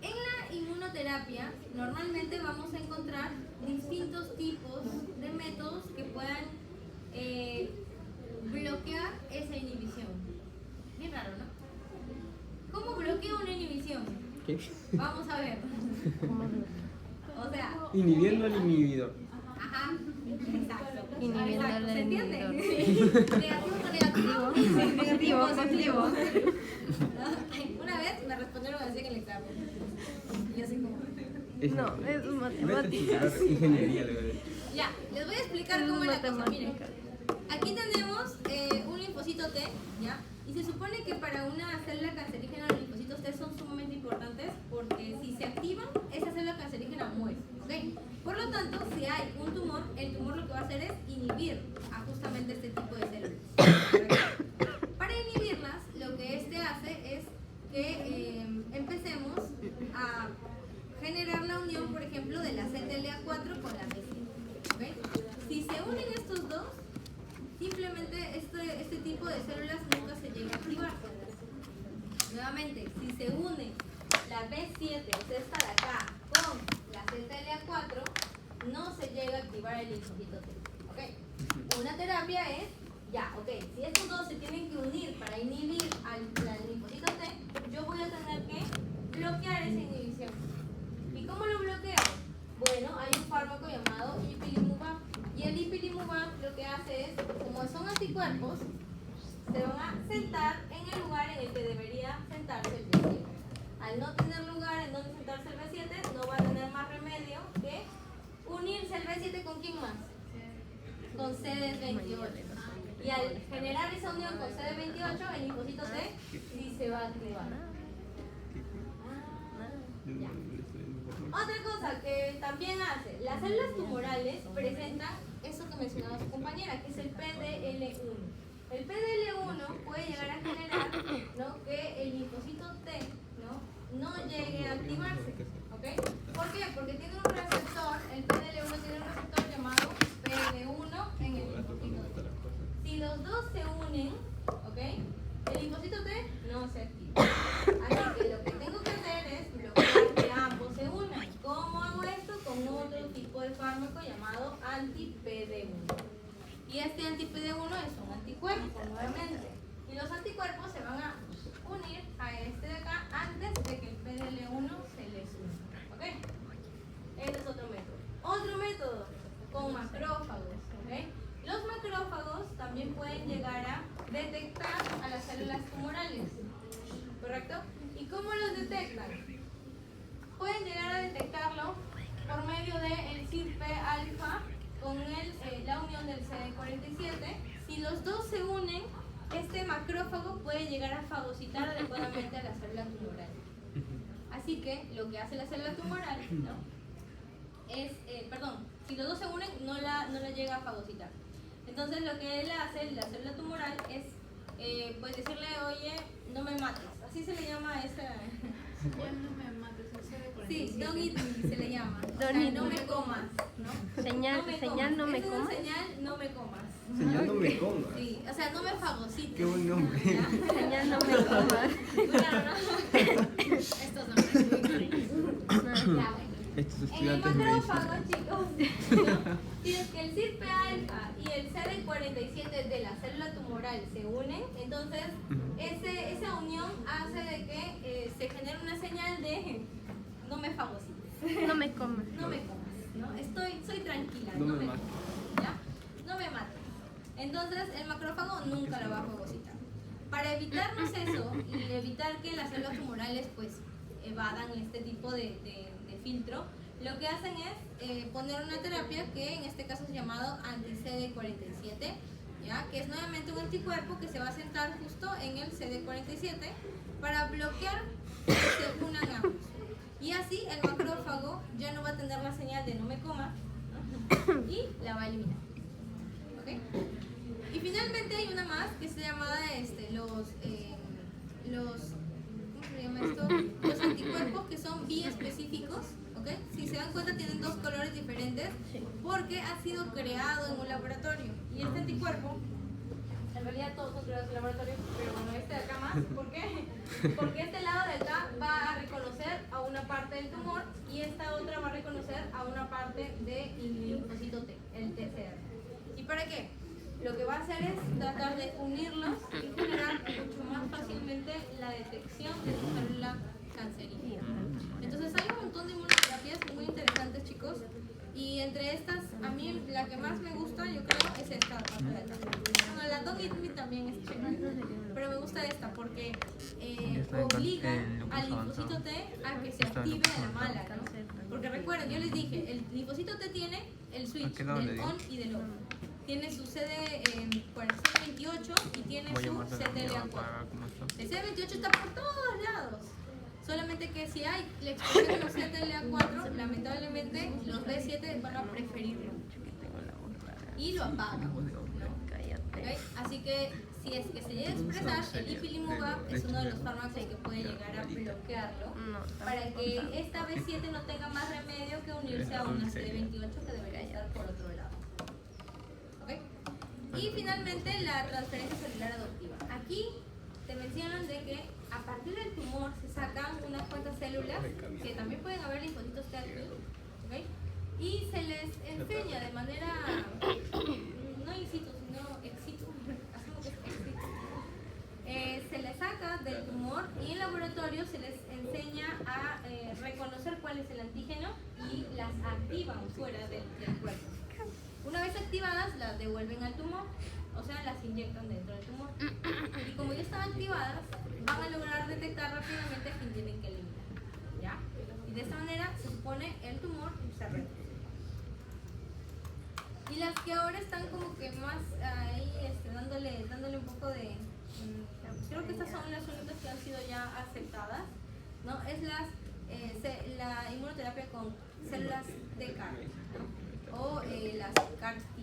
en la inmunoterapia normalmente vamos a encontrar distintos tipos de métodos que puedan bloquear esa inhibición. Bien raro, ¿no? ¿Cómo bloqueo una inhibición? ¿Qué? Vamos a ver. O sea, Inhibiendo al inhibidor. ajá, exacto. Inhibiendo Exacto, al ¿se entiende? inhibidor. Negativo con negativo. Negativo, positivo. Una vez me respondieron así en el examen. Y así como. No, es matemáticas. Ingeniería, la verdad. Ya, les voy a explicar cómo es la cosa. Miren, aquí tenemos un linfocito T, ¿ya? Y se supone que para una célula cancerígena los linfocitos T son sumamente importantes porque si se activan, esa célula cancerígena muere, ¿ok? Por lo tanto, si hay un tumor, el tumor lo que va a hacer es inhibir a justamente este tipo de células. Para inhibirlas, lo que hace es que empecemos a generar la unión, por ejemplo, de la CTLA4 con la B7, ¿ok? Si se unen estos dos, simplemente este tipo de células nunca se llega a activar. Nuevamente, si se une la B7, o sea, esta de acá, con la CTLA4, no se llega a activar el linfocito T. ¿Ok? Una terapia es, ya, ok, si estos dos se tienen que unir para inhibir al linfocito T, yo voy a tener que bloquear esa inhibición. ¿Y cómo lo bloqueo? Bueno, hay un fármaco llamado ipilimumab. Y el ipilimumab lo que hace es, como son anticuerpos, se van a sentar en el lugar en el que debería sentarse el B7. Al no tener lugar en donde sentarse el B7, no va a tener más remedio que unirse con CD28. Y al generar esa unión con CD28, el linfocito T sí se va a activar. Otra cosa que también hace, las células tumorales presentan eso que mencionaba su compañera, que es el PDL1. El PDL1 puede llegar a generar, ¿no?, que el linfocito T no llegue a activarse. ¿Ok? ¿Por qué? Porque tiene un receptor, el PDL1 tiene un receptor llamado PD1 en el linfocito T. Si los dos se unen, ¿ok?, el linfocito T no se activa. Así que lo que tengo que hacer es bloquear que ambos se unan. ¿Cómo hago esto? Con otro tipo de fármaco llamado anti-PD1. Y este anti-PD1 es un anticuerpo, nuevamente. Y los anticuerpos se van a unir a este de acá antes de que el PDL1 se les una. ¿Ok? Este es otro método. Otro método, con macrófagos. ¿Ok? Los macrófagos también pueden llegar a detectar a las células tumorales. ¿Correcto? ¿Y cómo los detectan? Pueden llegar a detectarlo por medio del CIRP-alfa con la unión del CD47. Si los dos se unen, este macrófago puede llegar a fagocitar adecuadamente a la célula tumoral. Así que lo que hace la célula tumoral, ¿no?, es, si los dos se unen, no la llega a fagocitar. Entonces lo que él hace, la célula tumoral, es pues decirle, oye, no me mates. Así se le llama a esa... Ya no me mates, el CD47. Sí, don't eat me se le llama. O sea, Don't eat no me. me comas, ¿no? Señal, señal, no me Es una comas. señal, no me comas. Señal, no me comas. Sí, o sea, no me fagocites. Qué buen nombre. ¿Ya? Señal, no me comas. Claro, ¿no? Estos nombres muy cariñosos. Ya, bueno. Estos En el estudiantes de macrófago, medicina. chicos, ¿no?, tienes que el CIRP-alfa y el CD47 de la célula tumoral se unen, entonces esa unión hace de que se genere una señal de no me fagocites, No me comas. no me comas, ¿no? Soy tranquila, No no me me mates. comas, ¿ya? No me mates. Entonces el macrófago nunca la va a fagocitar. Para evitarnos eso y evitar que las células tumorales pues evadan este tipo de filtro, lo que hacen es poner una terapia que en este caso es llamado anti-CD47, ¿ya?, que es nuevamente un anticuerpo que se va a sentar justo en el CD47 para bloquear que se unan ambos. Y así el macrófago ya no va a tener la señal de no me comas, ¿no?, y la va a eliminar. ¿Ok? Y finalmente hay una más que se llama ¿cómo se llama esto? Los anticuerpos que son biespecíficos, ¿ok? Si se dan cuenta tienen dos colores diferentes porque ha sido creado en un laboratorio. Y este anticuerpo, en realidad todos son creados en laboratorio, pero bueno, este de acá más, ¿por qué? Porque este lado de acá va a reconocer a una parte del tumor y esta otra va a reconocer a una parte del linfocito T, el TCR. ¿Y para qué? Lo que va a hacer es tratar de unirlos y generar mucho más fácilmente la detección de su célula cancerígena. Entonces hay un montón de inmunoterapias muy interesantes, chicos, y entre estas, a mí la que más me gusta, yo creo, es esta parte de acá. Bueno, la Don't Eat Me también es chévere, pero me gusta esta porque obliga al linfocito T a que se active a la mala, ¿no? Porque recuerden, yo les dije, el linfocito T tiene el switch del on y del off. Tiene su CD28 y tiene su CTLA4. El CD28 está por todos lados. Solamente que si hay la expresión de los CTLA4, lamentablemente los B7 van a preferirlo. Y lo apagan. ¿Okay? Así que si es que se llega a expresar, el ipilimumab es uno de los fármacos que puede llegar a bloquearlo para que esta B7 no tenga más remedio que unirse a una CD28 que debería estar por otro lado. Y finalmente la transferencia celular adoptiva. Aquí te mencionan de que a partir del tumor se sacan unas cuantas células que también pueden haber linfocitos T aquí, ¿okay? Y se les enseña de manera no in situ sino ex situ, asumo que es ex situ. Se les saca del tumor y en laboratorio se les enseña a reconocer cuál es el antígeno y las activan fuera del cuerpo. Una vez activadas, las devuelven al tumor, o sea, las inyectan dentro del tumor. Y como ya están activadas, van a lograr detectar rápidamente a quien tienen que eliminar, ¿ya? Y de esta manera se supone el tumor se reduce. Y las que ahora están como que más ahí dándole un poco de... creo que estas son las únicas que han sido ya aceptadas, ¿no? Es la inmunoterapia con células de CAR, ¿no? O las CAR-T.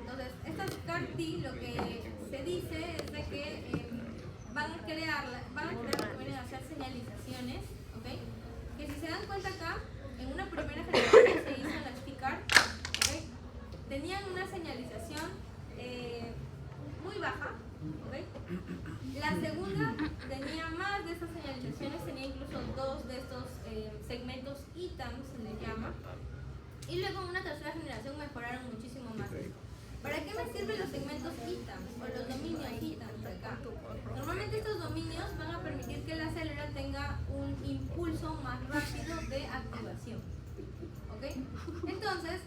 Entonces, estas CAR-T lo que se dice es de que van a crear lo que vienen a hacer señalizaciones, ¿ok? Que si se dan cuenta acá, en una primera generación que se hizo en las T-CAR, ¿ok? Tenían una señalización muy baja, ¿ok? La segunda tenía más de esas señalizaciones, tenía incluso 2 de estos segmentos ITAM, se les llama. Y luego en una tercera generación mejoraron muchísimo más. ¿Para qué me sirven los segmentos ITAM o los dominios ITAM de acá? Normalmente estos dominios van a permitir que la célula tenga un impulso más rápido de activación. ¿Ok? Entonces,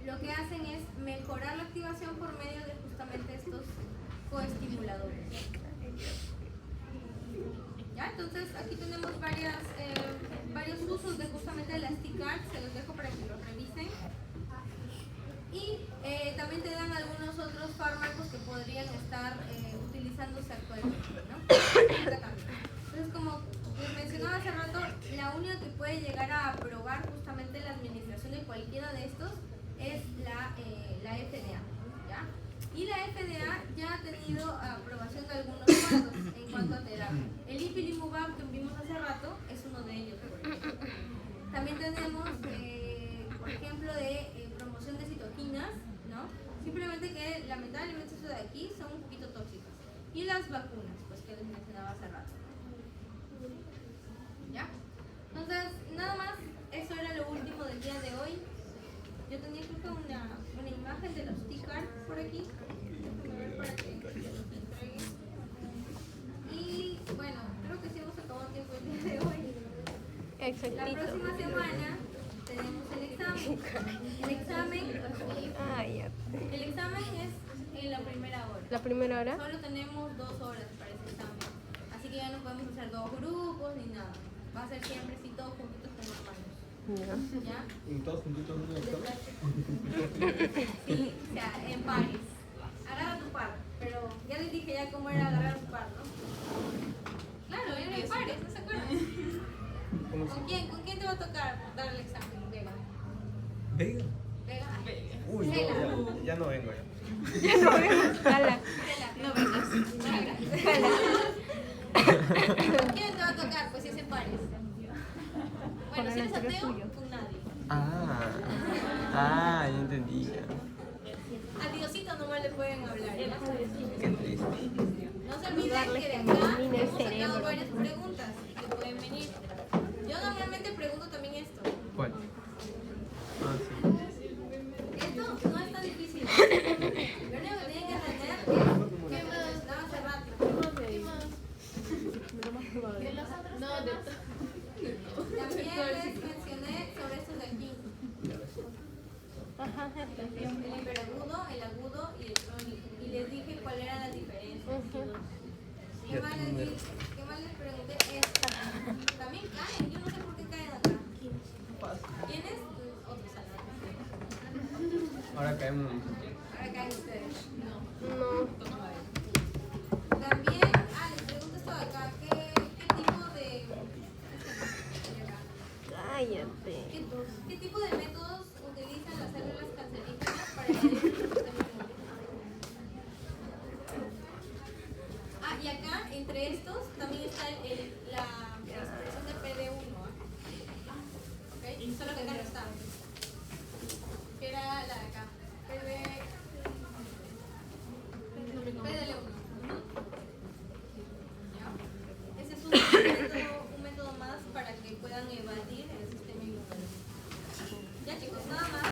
lo que hacen es mejorar la activación por medio de justamente estos coestimuladores. ¿Ya? Entonces, aquí tenemos varios usos de justamente las T-CAR, se los dejo para que los revisen. Y también te dan algunos otros fármacos que podrían estar utilizándose actualmente, ¿no? Entonces, como les mencionaba hace rato, la única que puede llegar a aprobar justamente la administración de cualquiera de estos es la FDA, ¿ya? Y la FDA ya ha tenido aprobación de algunos fármacos en cuanto a terapia. El ipilimumab que vimos hace rato es uno de ellos, por ejemplo. También tenemos, por ejemplo, de promoción de citoquinas, ¿no? Simplemente que lamentablemente eso de aquí son un poquito tóxicas. Y las vacunas, pues que les mencionaba hace rato. ¿Ya? Entonces, nada más, eso era lo último del día de hoy. Yo tenía creo que una imagen de los T-CAR por aquí. Déjame ver para que los entregue. Y bueno, creo que sí hemos acabado el tiempo el día de hoy. Exactito. La próxima semana tenemos el examen. El examen es en la primera hora. ¿La primera hora? Solo tenemos 2 horas para ese examen. Así que ya no podemos hacer 2 grupos ni nada. Va a ser siempre así todos juntitos como hermanos. ¿Ya? ¿Y todos juntitos en un examen? Sí, o sea, en pares. Agarra tu par. Pero ya les dije ya cómo era agarrar tu par, ¿no? Claro, era en pares, ¿no se acuerdan? ¿Con quién te va a tocar dar el examen? Vega. ¿Vega? Vega. Uy, no, ya no vengo. Jala. No vengas. ¿Con quién te va a tocar? Pues si es en pares. Bueno, si eres ateo, con nadie. Ya entendí. A Diosito nomás le pueden hablar. Qué triste. No se olviden que de acá hemos sacado varias preguntas que pueden venir. Yo normalmente pregunto también esto. ¿Cuál? Sí. Esto no es tan difícil. Lo único que tienen que entender es que me mencionaba hace rato. También les mencioné sobre estos de aquí. El hiperagudo, el agudo y el crónico. Y les dije cuáles eran las diferencias. ¿Qué más les pregunté? Esto. También caen, yo no sé por qué caen acá. ¿Quiénes? Otros salados. Ahora caemos. Ahora caen ustedes. No. También, les pregunto esto de acá. ¿Qué tipo de... Cállate. ¿Qué tipo de métodos utilizan las células cancerígenas para invadir el sistema inmune? Y acá, entre estos, también está la expresión de PD1. ¿Ok? Solo que acá no está. Que era la de acá. PDL1. ¿Ya? Ese es un método más para que puedan evadir el sistema inmune. Ya chicos, nada más.